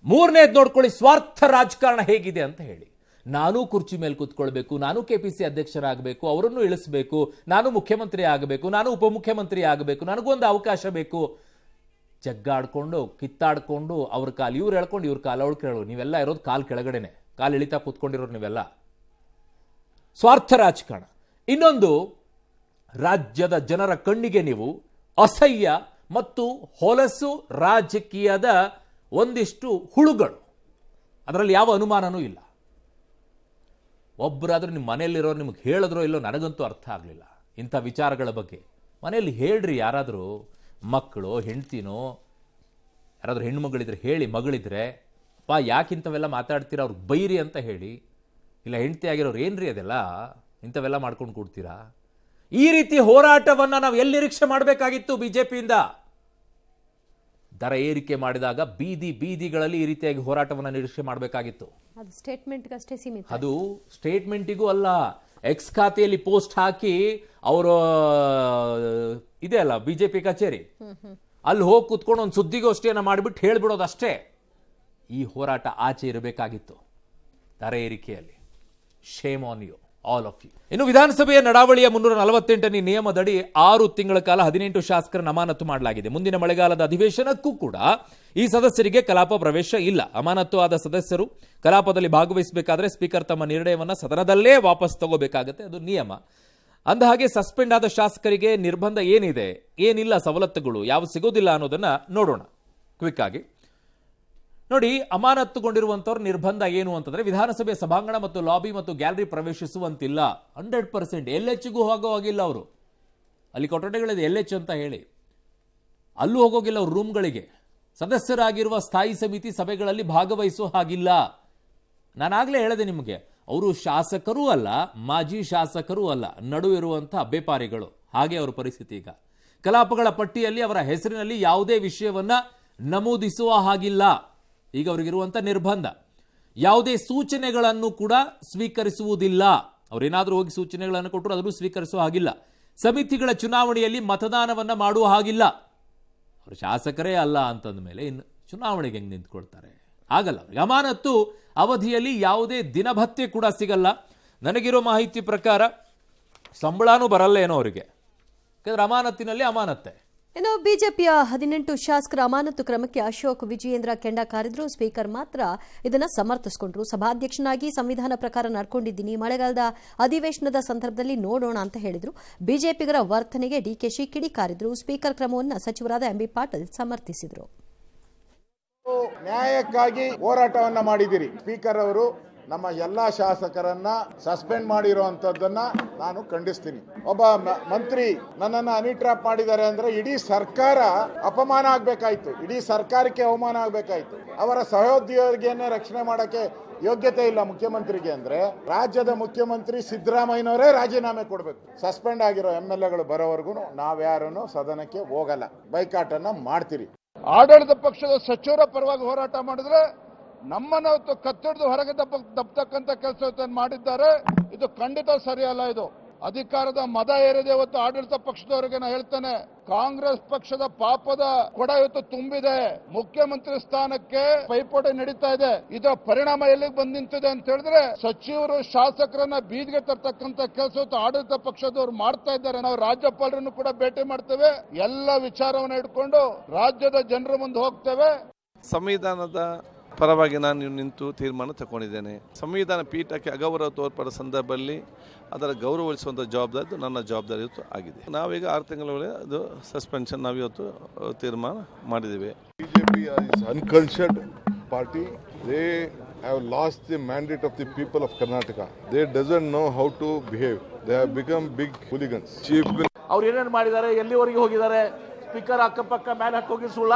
Speaker 1: ಮೂರನೇದು ನೋಡ್ಕೊಳ್ಳಿ, ಸ್ವಾರ್ಥ ರಾಜಕಾರಣ ಹೇಗಿದೆ ಅಂತ ಹೇಳಿ. ನಾನು ಕುರ್ಚಿ ಮೇಲೆ ಕೂತ್ಕೊಳ್ಬೇಕು, ನಾನು ಕೆಪಿಸಿ ಅಧ್ಯಕ್ಷರಾಗಬೇಕು, ಅವರನ್ನು ಇಳಿಸಬೇಕು, ನಾನು ಮುಖ್ಯಮಂತ್ರಿ ಆಗಬೇಕು, ನಾನು ಉಪಮುಖ್ಯಮಂತ್ರಿ ಆಗಬೇಕು, ನನಗೊಂದು ಅವಕಾಶ ಬೇಕು. ಜಗ್ಗಾಡ್ಕೊಂಡು ಕಿತ್ತಾಡ್ಕೊಂಡು ಅವ್ರ ಕಾಲು ಇವ್ರು ಹೇಳ್ಕೊಂಡು ಇವ್ರ ಕಾಲು ಅವ್ರು ಕೇಳೋರು. ನೀವೆಲ್ಲ ಇರೋದು ಕಾಲು ಕೆಳಗಡೆನೆ, ಕಾಲು ಇಳಿತಾ ಕೂತ್ಕೊಂಡಿರೋರು ನೀವೆಲ್ಲ. ಸ್ವಾರ್ಥ ರಾಜಕಾರಣ. ಇನ್ನೊಂದು, ರಾಜ್ಯದ ಜನರ ಕಣ್ಣಿಗೆ ನೀವು ಅಸಹ್ಯ ಮತ್ತು ಹೊಲಸು ರಾಜಕೀಯದ ಒಂದಿಷ್ಟು ಹುಳುಗಳು, ಅದರಲ್ಲಿ ಯಾವ ಅನುಮಾನನೂ ಇಲ್ಲ. ಒಬ್ಬರಾದ್ರೂ ನಿಮ್ಮ ಮನೆಯಲ್ಲಿರೋರು ನಿಮ್ಗೆ ಹೇಳಿದ್ರೋ ಇಲ್ಲೋ ನನಗಂತೂ ಅರ್ಥ ಆಗಲಿಲ್ಲ ಇಂಥ ವಿಚಾರಗಳ ಬಗ್ಗೆ. ಮನೆಯಲ್ಲಿ ಹೇಳ್ರಿ, ಯಾರಾದರೂ ಮಕ್ಕಳು ಹೆಂಡ್ತಿನೋ ಯಾರಾದರೂ ಹೆಣ್ಮಗಳಿದ್ರೆ ಹೇಳಿ, ಮಗಳಿದ್ರೆ ಯಾಕಿಂಥವೆಲ್ಲ ಮಾತಾಡ್ತೀರಾ ಅವ್ರಿಗೆ ಬೈರಿ ಅಂತ ಹೇಳಿ. ಇಲ್ಲ ಹೆಂಡ್ತಿ ಆಗಿರೋರು ಏನ್ರಿ ಅದೆಲ್ಲ ಇಂಥವೆಲ್ಲ ಮಾಡ್ಕೊಂಡು ಕೂಡ್ತೀರಾ? ಈ ರೀತಿ ಹೋರಾಟವನ್ನ ನಾವು ಎಲ್ಲಿ ನಿರೀಕ್ಷೆ ಮಾಡಬೇಕಾಗಿತ್ತು? ಬಿಜೆಪಿಯಿಂದ ದರ ಏರಿಕೆ ಮಾಡಿದಾಗ ಬೀದಿಗಳಲ್ಲಿ ಈ ರೀತಿಯಾಗಿ ಹೋರಾಟವನ್ನು ನಿರೀಕ್ಷೆ ಮಾಡಬೇಕಾಗಿತ್ತು. ಅದು ಸ್ಟೇಟ್ಮೆಂಟಿಗೂ ಅಲ್ಲ, ಎಕ್ಸ್ ಖಾತೆಯಲ್ಲಿ ಪೋಸ್ಟ್ ಹಾಕಿ ಅವರು ಇದೆ ಅಲ್ಲ ಬಿಜೆಪಿ ಕಚೇರಿ, ಅಲ್ಲಿ ಹೋಗಿ ಕೂತ್ಕೊಂಡು ಒಂದು ಸುದ್ದಿಗೋಷ್ಠಿಯನ್ನು ಮಾಡಿಬಿಟ್ಟು ಹೇಳ್ಬಿಡೋದಷ್ಟೇ. ಈ ಹೋರಾಟ ಆಚೆ ಇರಬೇಕಾಗಿತ್ತು. ದರ ಏರಿಕೆಯಲ್ಲಿ shame on you all of you. ಇನ್ನು ವಿಧಾನಸಭೆಯ ನಡಾವಳಿಯ 348ನೇ ನಿಯಮದಡಿ 6 ತಿಂಗಳ ಕಾಲ 18 ಶಾಸಕರನ್ನು ಅಮಾನತು ಮಾಡಲಾಗಿದೆ. ಮುಂದಿನ ಮಳೆಗಾಲದ ಅಧಿವೇಶನಕ್ಕೂ ಕೂಡ ಈ ಸದಸ್ಯರಿಗೆ ಕಲಾಪ ಪ್ರವೇಶ ಇಲ್ಲ. ಅಮಾನತು ಆದ ಸದಸ್ಯರು ಕಲಾಪದಲ್ಲಿ ಭಾಗವಹಿಸಬೇಕಾದ್ರೆ ಸ್ಪೀಕರ್ ತಮ್ಮ ನಿರ್ಣಯವನ್ನು ಸದನದಲ್ಲೇ ವಾಪಸ್ ತಗೋಬೇಕಾಗತ್ತೆ, ಅದು ನಿಯಮ. ಅಂದಹಾಗೆ ಸಸ್ಪೆಂಡ್ ಆದ ಶಾಸಕರಿಗೆ ನಿರ್ಬಂಧ ಏನಿದೆ, ಏನಿಲ್ಲ, ಸವಲತ್ತುಗಳು ಯಾವ ಸಿಗೋದಿಲ್ಲ ಅನ್ನೋದನ್ನ ನೋಡೋಣ ಕ್ವಿಕ್ ಆಗಿ. ನೋಡಿ, ಅಮಾನತುಗೊಂಡಿರುವಂತವ್ರ ನಿರ್ಬಂಧ ಏನು ಅಂತಂದ್ರೆ ವಿಧಾನಸಭೆ ಸಭಾಂಗಣ ಮತ್ತು ಲಾಬಿ ಮತ್ತು ಗ್ಯಾಲರಿ ಪ್ರವೇಶಿಸುವಂತಿಲ್ಲ. 100% LHಗೂ ಹೋಗೋವಾಗಿಲ್ಲ. ಅವರು ಅಲ್ಲಿ ಕೊಠಡಿಗಳಿದೆ LH ಅಂತ ಹೇಳಿ, ಅಲ್ಲೂ ಹೋಗೋಗಿಲ್ಲ. ಅವ್ರ ರೂಮ್ಗಳಿಗೆ ಸದಸ್ಯರಾಗಿರುವ ಸ್ಥಾಯಿ ಸಮಿತಿ ಸಭೆಗಳಲ್ಲಿ ಭಾಗವಹಿಸುವ ಹಾಗಿಲ್ಲ. ನಾನಾಗಲೇ ಹೇಳಿದೆ ನಿಮಗೆ, ಅವರು ಶಾಸಕರೂ ಅಲ್ಲ, ಮಾಜಿ ಶಾಸಕರೂ ಅಲ್ಲ, ನಡುವಿರುವಂಥ ಅಬ್ಬೆಪಾರಿಗಳು. ಹಾಗೆ ಅವರ ಪರಿಸ್ಥಿತಿ ಈಗ. ಕಲಾಪಗಳ ಪಟ್ಟಿಯಲ್ಲಿ ಅವರ ಹೆಸರಿನಲ್ಲಿ ಯಾವುದೇ ವಿಷಯವನ್ನ ನಮೂದಿಸುವ ಹಾಗಿಲ್ಲ. ಈಗ ಅವರಿಗಿರುವಂಥ ನಿರ್ಬಂಧ. ಯಾವುದೇ ಸೂಚನೆಗಳನ್ನು ಕೂಡ ಸ್ವೀಕರಿಸುವುದಿಲ್ಲ. ಅವರೇನಾದರೂ ಹೋಗಿ ಸೂಚನೆಗಳನ್ನು ಕೊಟ್ಟರು ಅದನ್ನು ಸ್ವೀಕರಿಸುವ ಹಾಗಿಲ್ಲ. ಸಮಿತಿಗಳ ಚುನಾವಣೆಯಲ್ಲಿ ಮತದಾನವನ್ನ ಮಾಡುವ ಹಾಗಿಲ್ಲ. ಅವರು ಶಾಸಕರೇ ಅಲ್ಲ ಅಂತಂದ ಮೇಲೆ ಇನ್ನು ಚುನಾವಣೆಗೆ ಹೆಂಗೆ ನಿಂತ್ಕೊಳ್ತಾರೆ? ಆಗಲ್ಲ. ಅವರಿಗೆ ಅಮಾನತ್ತು ಅವಧಿಯಲ್ಲಿ ಯಾವುದೇ ದಿನಭತ್ಯೆ ಕೂಡ ಸಿಗಲ್ಲ. ನನಗಿರೋ ಮಾಹಿತಿ ಪ್ರಕಾರ ಸಂಬಳನೂ ಬರಲ್ಲ ಏನೋ ಅವರಿಗೆ, ಯಾಕಂದ್ರೆ ಅಮಾನತ್ತಿನಲ್ಲಿ ಅಮಾನತ್ತೆ.
Speaker 4: ಇನ್ನು ಬಿಜೆಪಿಯ 18 ಶಾಸಕರ ಅಮಾನತು ಕ್ರಮಕ್ಕೆ ಅಶೋಕ್ ವಿಜಯೇಂದ್ರ ಕೆಂಡ ಕಾರಿದ್ರು. ಸ್ಪೀಕರ್ ಮಾತ್ರ ಇದನ್ನ ಸಮರ್ಥಿಸಿಕೊಂಡ್ರು. ಸಭಾಧ್ಯಕ್ಷನಾಗಿ ಸಂವಿಧಾನ ಪ್ರಕಾರ ನಡ್ಕೊಂಡಿದ್ದೀನಿ, ಮಳೆಗಾಲದ ಅಧಿವೇಶನದ ಸಂದರ್ಭದಲ್ಲಿ ನೋಡೋಣ ಅಂತ ಹೇಳಿದ್ರು. ಬಿಜೆಪಿಗರ ವರ್ತನೆಗೆ ಡಿಕೆಶಿ ಕಿಡಿಕಾರಿದ್ರು. ಸ್ಪೀಕರ್ ಕ್ರಮವನ್ನು ಸಚಿವರಾದ ಎಂಬಿ ಪಾಟೀಲ್ ಸಮರ್ಥಿಸಿದ್ರು.
Speaker 5: ನ್ಯಾಯಕ್ಕಾಗಿ ಹೋರಾಟವನ್ನ ಮಾಡಿದಿರಿ. ಸ್ಪೀಕರ್ ಅವರು ನಮ್ಮ ಎಲ್ಲಾ ಶಾಸಕರನ್ನ ಸಸ್ಪೆಂಡ್ ಮಾಡಿರುವಂತದ್ದನ್ನ ನಾನು ಖಂಡಿಸ್ತೀನಿ. ಒಬ್ಬ ಮಂತ್ರಿ ನನ್ನನ್ನು ಅನಿಟ್ರಾಪ್ ಮಾಡಿದ್ದಾರೆ ಅಂದ್ರೆ ಇಡೀ ಸರ್ಕಾರ ಅಪಮಾನ ಆಗ್ಬೇಕಾಯ್ತು, ಇಡೀ ಸರ್ಕಾರಕ್ಕೆ ಅವಮಾನ ಆಗ್ಬೇಕಾಯ್ತು. ಅವರ ಸಹೋದ್ಯೋಗಿಯನ್ನೇ ರಕ್ಷಣೆ ಮಾಡಕ್ಕೆ ಯೋಗ್ಯತೆ ಇಲ್ಲ ಮುಖ್ಯಮಂತ್ರಿಗೆ ಅಂದ್ರೆ ರಾಜ್ಯದ ಮುಖ್ಯಮಂತ್ರಿ ಸಿದ್ದರಾಮಯ್ಯನವರೇ ರಾಜೀನಾಮೆ ಕೊಡಬೇಕು. ಸಸ್ಪೆಂಡ್ ಆಗಿರೋ MLAಗಳು ಬರೋವರೆಗೂ ನಾವ್ಯಾರೂ ಸದನಕ್ಕೆ ಹೋಗಲ್ಲ, ಬೈಕಾಟ್ ಅನ್ನ ಮಾಡ್ತೀರಿ.
Speaker 3: ಆಡಳಿತ ಪಕ್ಷದ ಸಚಿವರ ಪರವಾಗಿ ಹೋರಾಟ ಮಾಡಿದ್ರೆ ನಮ್ಮನ್ನು ಕತ್ತಿಡಿದು ಹೊರಗೆ ದಬ್ಬತಕ್ಕಂತ ಕೆಲಸ ಮಾಡಿದ್ದಾರೆ. ಇದು ಖಂಡಿತ ಸರಿಯಲ್ಲ. ಇದು ಅಧಿಕಾರದ ಮದ ಏರಿದೆ. ಇವತ್ತು ಆಡಳಿತ ಪಕ್ಷದವರಿಗೆ ನಾನು ಹೇಳ್ತೇನೆ, ಕಾಂಗ್ರೆಸ್ ಪಕ್ಷದ ಪಾಪದ ಕೊಡ ಇವತ್ತು ತುಂಬಿದೆ. ಮುಖ್ಯಮಂತ್ರಿ ಸ್ಥಾನಕ್ಕೆ ಪೈಪೋಟಿ ನಡೀತಾ ಇದೆ. ಇದರ ಪರಿಣಾಮ ಎಲ್ಲಿಗೆ ಬಂದು ನಿಂತಿದೆ ಅಂತ ಹೇಳಿದ್ರೆ ಸಚಿವರು ಶಾಸಕರನ್ನ ಬೀದಿಗೆ ತರ್ತಕ್ಕಂತ ಕೆಲಸ ಇವತ್ತು ಆಡಳಿತ ಪಕ್ಷದವರು ಮಾಡ್ತಾ ಇದ್ದಾರೆ. ನಾವು ರಾಜ್ಯಪಾಲರನ್ನು ಕೂಡ ಭೇಟಿ ಮಾಡ್ತೇವೆ. ಎಲ್ಲ ವಿಚಾರವನ್ನು ಇಟ್ಕೊಂಡು ರಾಜ್ಯದ ಜನರ ಮುಂದೆ ಹೋಗ್ತೇವೆ.
Speaker 7: ಸಂವಿಧಾನದ ಪರವಾಗಿ ನಾನು ನಿಂತು ತೀರ್ಮಾನ ತಗೊಂಡಿದ್ದೇನೆ. ಸಂವಿಧಾನ ಪೀಠಕ್ಕೆ ಅಗೌರವ ತೋರ್ಪಡ ಸಂದರ್ಭದಲ್ಲಿ ಅದರ ಗೌರವಿಸುವಂಥ ಜವಾಬ್ದಾರಿ ನನ್ನ ಜವಾಬ್ದಾರಿ ಆಗಿದೆ. ನಾವೀಗ 6 ತಿಂಗಳ ವೇಳೆ ಅದು ಸಸ್ಪೆನ್ಷನ್ ನಾವಿವತ್ತು ತೀರ್ಮಾನ ಮಾಡಿದ್ದೇವೆ.
Speaker 2: BJP is uncultured party. They have lost the mandate of the people of Karnataka. They doesn't know how to behave. They have become big hooligans.
Speaker 8: ಅವ್ರು ಏನೇನು ಮಾಡಿದ್ದಾರೆ, ಎಲ್ಲಿವರೆಗೆ ಹೋಗಿದ್ದಾರೆ, ಸ್ಪೀಕರ್ ಅಕ್ಕಪಕ್ಕ ಮೇಲೆ ಹಾಕೋಗಿ ಸುಳ್ಳ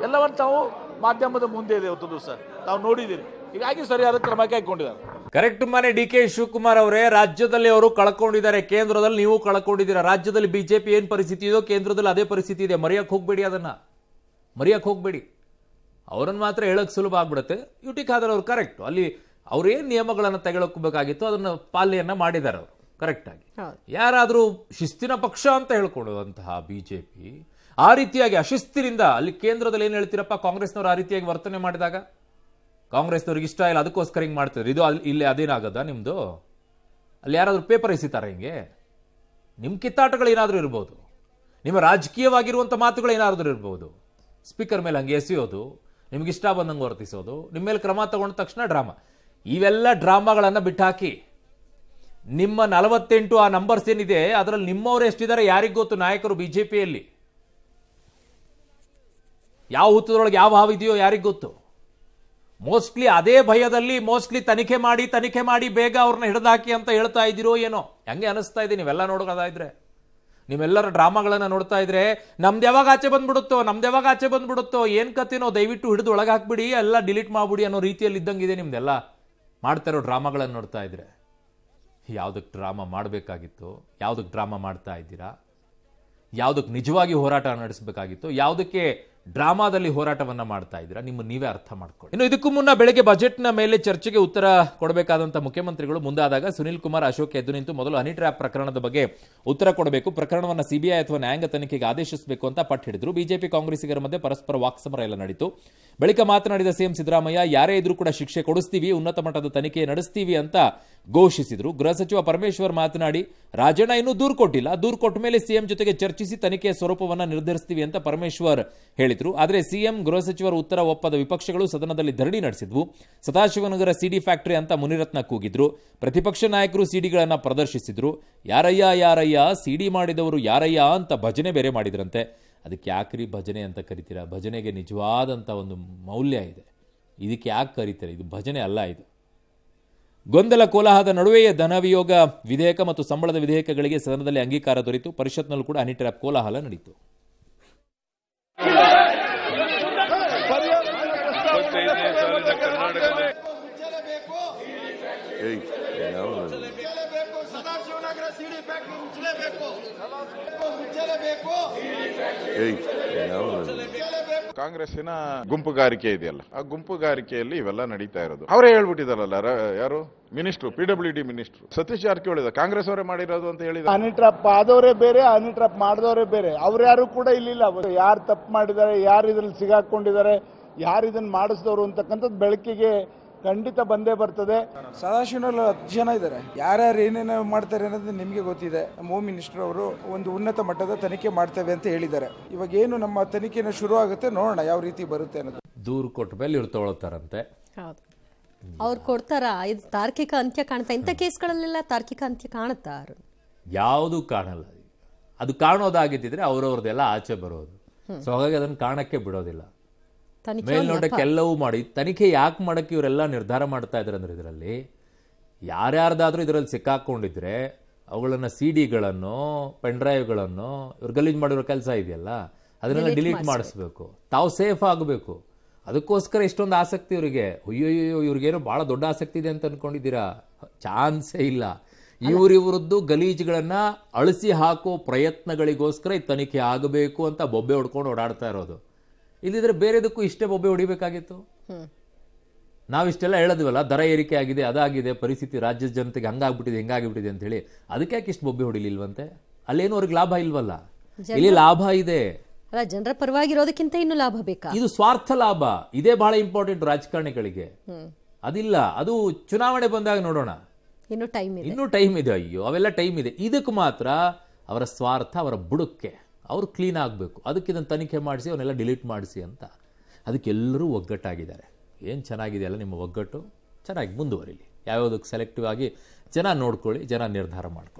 Speaker 8: ಎಲ್ಲವನ್ನು ತಾವು ಮಾಧ್ಯಮದ ಮುಂದೆ ಇದೆ ಇವತ್ತು ದಿವಸ ನಾವು ನೋಡಿದ್ದೀರಿ. ಹೀಗಾಗಿ ಸರಿಯಾದ ಕ್ರಮ ಕೈಗೊಂಡಿದ್ದಾರೆ.
Speaker 1: ಕರೆಕ್ಟ್ ಮನೆ DK ಶಿವಕುಮಾರ್ ಅವರೇ, ರಾಜ್ಯದಲ್ಲಿ ಅವರು ಕಳ್ಕೊಂಡಿದ್ದಾರೆ, ಕೇಂದ್ರದಲ್ಲಿ ನೀವು ಕಳ್ಕೊಂಡಿದ್ದೀರಾ. ರಾಜ್ಯದಲ್ಲಿ ಬಿಜೆಪಿ ಏನ್ ಪರಿಸ್ಥಿತಿ ಇದೋ ಕೇಂದ್ರದಲ್ಲಿ ಅದೇ ಪರಿಸ್ಥಿತಿ ಇದೆ. ಮರೆಯಕ್ಕೆ ಹೋಗ್ಬೇಡಿ, ಅದನ್ನ ಮರೆಯಕ್ಕೆ ಹೋಗ್ಬೇಡಿ. ಅವರನ್ನು ಮಾತ್ರ ಹೇಳಕ್ ಸುಲಭ ಆಗ್ಬಿಡುತ್ತೆ. UT ಖಾದರ್ ಅವರು ಕರೆಕ್ಟ್, ಅಲ್ಲಿ ಅವ್ರೇನ್ ನಿಯಮಗಳನ್ನು ತೆಗೆದುಕೋಬೇಕಾಗಿತ್ತು ಅದನ್ನ ಪಾಲನೆಯನ್ನ ಮಾಡಿದ್ದಾರೆ ಅವರು ಕರೆಕ್ಟ್ ಆಗಿ. ಯಾರಾದ್ರೂ ಶಿಸ್ತಿನ ಪಕ್ಷ ಅಂತ ಹೇಳ್ಕೊಳ್ಳುವಂತಹ ಬಿಜೆಪಿ ಆ ರೀತಿಯಾಗಿ ಅಶಿಸ್ತಿನಿಂದ ಅಲ್ಲಿ ಕೇಂದ್ರದಲ್ಲಿ ಏನ್ ಹೇಳ್ತೀರಪ್ಪ, ಕಾಂಗ್ರೆಸ್ನವರು ಆ ರೀತಿಯಾಗಿ ವರ್ತನೆ ಮಾಡಿದಾಗ ಕಾಂಗ್ರೆಸ್ನವ್ರಿಗೆ ಇಷ್ಟ ಇಲ್ಲ, ಅದಕ್ಕೋಸ್ಕರ ಹಿಂಗೆ ಮಾಡ್ತಿದ್ರು. ಇದು ಇಲ್ಲಿ ಅದೇನಾಗದ ನಿಮ್ದು? ಅಲ್ಲಿ ಯಾರಾದ್ರೂ ಪೇಪರ್ ಎಸಿತಾರ ಹಿಂಗೆ? ನಿಮ್ಮ ಕಿತ್ತಾಟಗಳು ಏನಾದರೂ ಇರ್ಬೋದು, ನಿಮ್ಮ ರಾಜಕೀಯವಾಗಿರುವಂಥ ಮಾತುಗಳು ಏನಾದರೂ ಇರ್ಬೋದು. ಸ್ಪೀಕರ್ ಮೇಲೆ ಹಂಗೆ ಎಸೆಯೋದು, ನಿಮ್ಗೆ ಇಷ್ಟ ಬಂದಂಗೆ ವರ್ತಿಸೋದು, ನಿಮ್ಮ ಮೇಲೆ ಕ್ರಮ ತಗೊಂಡ ತಕ್ಷಣ ಡ್ರಾಮಾ. ಇವೆಲ್ಲ ಡ್ರಾಮಾಗಳನ್ನು ಬಿಟ್ಟಾಕಿ ನಿಮ್ಮ 48 ಆ ನಂಬರ್ಸ್ ಏನಿದೆ ಅದರಲ್ಲಿ ನಿಮ್ಮವ್ರು ಎಷ್ಟಿದ್ದಾರೆ ಯಾರಿಗೂ ಗೊತ್ತು. ನಾಯಕರು ಬಿಜೆಪಿಯಲ್ಲಿ ಯಾವ ಹುತ್ತದೊಳಗೆ ಯಾವ ಹಾವಿದೆಯೋ ಯಾರಿಗೂ ಗೊತ್ತು. ಮೋಸ್ಟ್ಲಿ ಅದೇ ಭಯದಲ್ಲಿ ತನಿಖೆ ಮಾಡಿ ಬೇಗ ಅವ್ರನ್ನ ಹಿಡಿದಾಕಿ ಅಂತ ಹೇಳ್ತಾ ಇದ್ದೀರೋ ಏನೋ, ಹೆಂಗೆ ಅನಿಸ್ತಾ ಇದೆ ನೀವೆಲ್ಲ ನೋಡೋದಾದ್ರೆ. ನಿಮ್ಮೆಲ್ಲರ ಡ್ರಾಮಾಗಳನ್ನ ನೋಡ್ತಾ ಇದ್ರೆ ನಮ್ದು ಯಾವಾಗ ಆಚೆ ಬಂದ್ಬಿಡುತ್ತೋ ಏನ್ ಕತೆನೋ, ದಯವಿಟ್ಟು ಹಿಡಿದು ಒಳಗೆ ಹಾಕ್ಬಿಡಿ, ಎಲ್ಲ ಡಿಲೀಟ್ ಮಾಡ್ಬಿಡಿ ಅನ್ನೋ ರೀತಿಯಲ್ಲಿ ಇದ್ದಂಗಿದೆ ನಿಮ್ದೆಲ್ಲ ಮಾಡ್ತಾ ಇರೋ ಡ್ರಾಮಾಗಳನ್ನು ನೋಡ್ತಾ ಇದ್ರೆ. ಯಾವುದಕ್ಕೆ ಡ್ರಾಮಾ ಮಾಡಬೇಕಾಗಿತ್ತು, ಯಾವುದಕ್ಕೆ ಡ್ರಾಮಾ ಮಾಡ್ತಾ ಇದ್ದೀರಾ, ಯಾವುದಕ್ಕೆ ನಿಜವಾಗಿ ಹೋರಾಟ ನಡೆಸಬೇಕಾಗಿತ್ತು, ಯಾವುದಕ್ಕೆ ಡ್ರಾಮಾದಲ್ಲಿ ಹೋರಾಟವನ್ನ ಮಾಡ್ತಾ ಇದ್ದೀರಾ, ನಿಮ್ಮ ನೀವೇ ಅರ್ಥ ಮಾಡ್ಕೊಳ್ಳಿ. ಇನ್ನು ಇದಕ್ಕೂ ಮುನ್ನ ಬೆಳಗ್ಗೆ ಬಜೆಟ್ನ ಮೇಲೆ ಚರ್ಚೆಗೆ ಉತ್ತರ ಕೊಡಬೇಕಾದಂತ ಮುಖ್ಯಮಂತ್ರಿಗಳು ಮುಂದಾದಾಗ ಸುನಿಲ್ ಕುಮಾರ್ ಅಶೋಕ್ ಎದ್ದು ನಿಂತು ಮೊದಲು ಹನಿ ಟ್ರ್ಯಾಪ್ ಪ್ರಕರಣದ ಬಗ್ಗೆ ಉತ್ತರ ಕೊಡಬೇಕು, ಪ್ರಕರಣವನ್ನು ಸಿಬಿಐ ಅಥವಾ ನ್ಯಾಯಾಂಗ ತನಿಖೆಗೆ ಆದೇಶಿಸಬೇಕು ಅಂತ ಪಟ್ಟು ಹಿಡಿದ್ರು. ಬಿಜೆಪಿ ಕಾಂಗ್ರೆಸ್ಸಿಗರ ಮಧ್ಯೆ ಪರಸ್ಪರ ವಾಕ್ಸಮರ ಎಲ್ಲ ನಡೀತು. ಬಳಿಕ ಮಾತನಾಡಿದ ಸಿಎಂ ಸಿದ್ದರಾಮಯ್ಯ, ಯಾರೇ ಇದ್ರೂ ಕೂಡ ಶಿಕ್ಷೆ ಕೊಡಿಸ್ತೀವಿ, ಉನ್ನತ ಮಟ್ಟದ ತನಿಖೆ ನಡೆಸ್ತೀವಿ ಅಂತ ಘೋಷಿಸಿದ್ರು. ಗೃಹ ಸಚಿವ ಪರಮೇಶ್ವರ್ ಮಾತನಾಡಿ, ರಾಜಣ್ಣ ಇನ್ನೂ ದೂರು ಕೊಟ್ಟಿಲ್ಲ, ದೂರು ಕೊಟ್ಟ ಮೇಲೆ ಸಿಎಂ ಜೊತೆಗೆ ಚರ್ಚಿಸಿ ತನಿಖೆಯ ಸ್ವರೂಪವನ್ನ ನಿರ್ಧರಿಸ್ತೀವಿ ಅಂತ ಪರಮೇಶ್ವರ್ ಹೇಳಿದ್ರು. ಆದರೆ ಸಿಎಂ ಗೃಹ ಸಚಿವರ ಉತ್ತರ ಒಪ್ಪದ ವಿಪಕ್ಷಗಳು ಸದನದಲ್ಲಿ ಧರಣಿ ನಡೆಸಿದ್ವು. ಸದಾಶಿವನಗರ ಸಿಡಿ ಫ್ಯಾಕ್ಟರಿ ಅಂತ ಮುನಿರತ್ನ ಕೂಗಿದ್ರು. ಪ್ರತಿಪಕ್ಷ ನಾಯಕರು ಸಿಡಿಗಳನ್ನ ಪ್ರದರ್ಶಿಸಿದ್ರು. ಯಾರಯ್ಯ ಯಾರಯ್ಯ, ಸಿಡಿ ಮಾಡಿದವರು ಯಾರಯ್ಯ ಅಂತ ಭಜನೆ ಬೇರೆ ಮಾಡಿದ್ರಂತೆ. ಅದಕ್ಕೆ ಯಾಕ್ರಿ ಭಜನೆ ಅಂತ ಕರಿತೀರಾ? ಭಜನೆಗೆ ನಿಜವಾದಂಥ ಒಂದು ಮೌಲ್ಯ ಇದೆ. ಇದಕ್ಕೆ ಯಾಕೆ ಕರೀತಾರೆ? ಇದು ಭಜನೆ ಅಲ್ಲ. ಇದು ಗೊಂದಲ ಕೋಲಾಹಲದ ನಡುವೆಯೇ ಧನವಿಯೋಗ ವಿಧೇಯಕ ಮತ್ತು ಸಂಬಳದ ವಿಧೇಯಕಗಳಿಗೆ ಸದನದಲ್ಲಿ ಅಂಗೀಕಾರ ದೊರೆಯಿತು. ಪರಿಷತ್ನಲ್ಲೂ ಕೂಡ ಹನಿ ಟ್ರ್ಯಾಪ್ ಕೋಲಾಹಲ ನಡೀತು.
Speaker 9: ಕಾಂಗ್ರೆಸ್ಸಿನ ಗುಂಪುಗಾರಿಕೆ ಇದೆಯಲ್ಲ, ಆ ಗುಂಪುಗಾರಿಕೆಯಲ್ಲಿ ಇವೆಲ್ಲ ನಡೀತಾ ಇರೋದು. ಅವರೇ ಹೇಳ್ಬಿಟ್ಟಿದಾರಲ್ಲ, ಯಾರು minister, PWD minister Satish Jarkiholi Congress ಅವರೇ ಮಾಡಿರೋದು ಅಂತ ಹೇಳಿದ್ರು.
Speaker 5: ಹನಿ ಟ್ರಾಪ್ ಆದವರೇ ಬೇರೆ, ಹನಿ ಟ್ರಾಪ್ ಮಾಡಿದವರೇ ಬೇರೆ. ಅವ್ರ್ಯಾರು ಕೂಡ ಇಲ್ಲಿಲ್ಲ. ಯಾರು ತಪ್ಪು ಮಾಡಿದ್ದಾರೆ, ಯಾರು ಇದ್ರಲ್ಲಿ ಸಿಗಾಕೊಂಡಿದ್ದಾರೆ, ಯಾರು ಇದನ್ನ ಮಾಡಿಸಿದವರು ಅಂತಕ್ಕಂಥದ್ದು ಬೆಳಕಿಗೆ ಖಂಡಿತ ಬಂದೇ ಬರ್ತದೆ.
Speaker 10: ಸದಾಶಿವನಲ್ಲಿ 10 ಜನ ಇದ್ದಾರೆ. ಯಾರ್ಯಾರು ಏನೇನು ಮಾಡ್ತಾರೆ ಅನ್ನೋದು ನಿಮಗೆ ಗೊತ್ತಿದೆ. ನಮ್ಮ ಹೋಮ್ ಮಿನಿಸ್ಟರ್ ಅವರು ಒಂದು ಉನ್ನತ ಮಟ್ಟದ ತನಿಖೆ ಮಾಡ್ತೇವೆ ಅಂತ ಹೇಳಿದ್ದಾರೆ. ಇವಾಗ ಏನು ನಮ್ಮ ತನಿಖೆನ ಶುರು ಆಗುತ್ತೆ, ನೋಡೋಣ ಯಾವ ರೀತಿ ಬರುತ್ತೆ ಅನ್ನೋದು.
Speaker 1: ದೂರು ಕೊಟ್ಟ ಮೇಲೆ ಇವ್ರು ತಗೊಳ್ತಾರಂತೆ.
Speaker 4: ಹೌದು, ಅವ್ರು ಕೊಡ್ತಾರ. ಇದು ತಾರ್ಕಿಕ ಅಂತ್ಯ ಕಾಣ್ತಾ? ಇಂಥ ಕೇಸ್ಗಳಲ್ಲೆಲ್ಲ ತಾರ್ಕಿಕ ಅಂತ್ಯ ಕಾಣುತ್ತಾ?
Speaker 1: ಯಾವುದೂ ಕಾಣಲ್ಲ. ಅದು ಕಾಣೋದಾಗಿದ್ದಿದ್ರೆ ಅವ್ರವ್ರದ್ದೆಲ್ಲ ಆಚೆ ಬರೋದು. ಸೊ ಹಾಗಾಗಿ ಅದನ್ನು ಕಾಣಕ್ಕೆ ಬಿಡೋದಿಲ್ಲ. ಮೇಲ್ನೋಟಕ್ಕೆ ಎಲ್ಲವೂ ಮಾಡಿ ತನಿಖೆ ಯಾಕೆ ಮಾಡಕ್ಕೆ ಇವರೆಲ್ಲ ನಿರ್ಧಾರ ಮಾಡ್ತಾ ಇದ್ದಾರೆ ಅಂದ್ರೆ, ಇದರಲ್ಲಿ ಯಾರ್ಯಾರ್ದಾದ್ರೂ ಇದರಲ್ಲಿ ಸಿಕ್ಕಾಕೊಂಡಿದ್ರೆ ಅವುಗಳನ್ನ ಸಿಡಿಗಳನ್ನು, ಪೆನ್ ಡ್ರೈವ್ಗಳನ್ನು ಇವ್ರು ಗಲೀಜ್ ಮಾಡಿರೋ ಕೆಲಸ ಇದೆಯಲ್ಲ, ಅದನ್ನೆಲ್ಲ ಡಿಲೀಟ್ ಮಾಡಿಸ್ಬೇಕು. ತಾವು ಸೇಫ್ ಆಗಬೇಕು. ಅದಕ್ಕೋಸ್ಕರ ಇಷ್ಟೊಂದು ಆಸಕ್ತಿ ಇವರಿಗೆ. ಅಯ್ಯೋಯ್ಯೋ, ಇವ್ರಿಗೇನೋ ಬಹಳ ದೊಡ್ಡ ಆಸಕ್ತಿ ಇದೆ ಅಂತ ಅನ್ಕೊಂಡಿದ್ದೀರಾ? ಚಾನ್ಸೇ ಇಲ್ಲ. ಇವರಿವರದ್ದು ಗಲೀಜುಗಳನ್ನ ಅಳಿಸಿ ಹಾಕೋ ಪ್ರಯತ್ನಗಳಿಗೋಸ್ಕರ ಈ ತನಿಖೆ ಆಗಬೇಕು ಅಂತ ಬೊಬ್ಬೆ ಹೊಡ್ಕೊಂಡು ಓಡಾಡ್ತಾ ಇರೋದು. ಇಲ್ಲಿದ್ರೆ ಬೇರೆದಕ್ಕೂ ಇಷ್ಟೇ ಬೊಬ್ಬೆ ಹೊಡಿಬೇಕಾಗಿತ್ತು. ನಾವಿಷ್ಟೆಲ್ಲ ಹೇಳಿದ್ವಲ್ಲ, ದರ ಏರಿಕೆ ಆಗಿದೆ, ಅದಾಗಿದೆ, ಪರಿಸ್ಥಿತಿ ರಾಜ್ಯದ ಜನತೆಗೆ ಹಂಗಾಗ್ಬಿಟ್ಟಿದೆ, ಹಿಂಗಾಗಿಬಿಟ್ಟಿದೆ ಅಂತ ಹೇಳಿ. ಅದಕ್ಕೆ ಯಾಕೆ ಇಷ್ಟು ಬೊಬ್ಬೆ ಹೊಡಿಲಿಲ್ವಂತೆ? ಅಲ್ಲೇನು ಅವ್ರಿಗೆ ಲಾಭ ಇಲ್ವಲ್ಲ, ಇಲ್ಲಿ ಲಾಭ ಇದೆ.
Speaker 4: ಜನರ ಪರವಾಗಿರೋದಕ್ಕಿಂತ ಇನ್ನು ಲಾಭ ಬೇಕಾ?
Speaker 1: ಇದು ಸ್ವಾರ್ಥ ಲಾಭ. ಇದೇ ಬಹಳ ಇಂಪಾರ್ಟೆಂಟ್ ರಾಜಕಾರಣಿಗಳಿಗೆ. ಅದಿಲ್ಲ, ಅದು ಚುನಾವಣೆ ಬಂದಾಗ ನೋಡೋಣ. ಇನ್ನೂ ಟೈಮ್ ಇದೆ. ಅಯ್ಯೋ, ಅವೆಲ್ಲ ಟೈಮ್ ಇದೆ. ಇದಕ್ಕೆ ಮಾತ್ರ ಅವರ ಸ್ವಾರ್ಥ, ಅವರ ಬುಡಕ್ಕೆ ಅವರು ಕ್ಲೀನ್ ಆಗಬೇಕು. ಅದಕ್ಕೆ ಇದನ್ನು ತನಿಖೆ ಮಾಡಿಸಿ ಅವನ್ನೆಲ್ಲ ಡಿಲೀಟ್ ಮಾಡಿಸಿ ಅಂತ. ಅದಕ್ಕೆಲ್ಲರೂ ಒಗ್ಗಟ್ಟಾಗಿದ್ದಾರೆ. ಏನು ಚೆನ್ನಾಗಿದೆ ಅಲ್ಲ ನಿಮ್ಮ ಒಗ್ಗಟ್ಟು. ಚೆನ್ನಾಗಿ ಮುಂದುವರಿಲಿ. ಯಾವ್ಯಾವುದಕ್ಕೆ ಸೆಲೆಕ್ಟಿವ್ ಆಗಿ ಜನ ನೋಡ್ಕೊಳ್ಳಿ, ಜನ ನಿರ್ಧಾರ ಮಾಡ್ಕೊಳ್ಳಿ.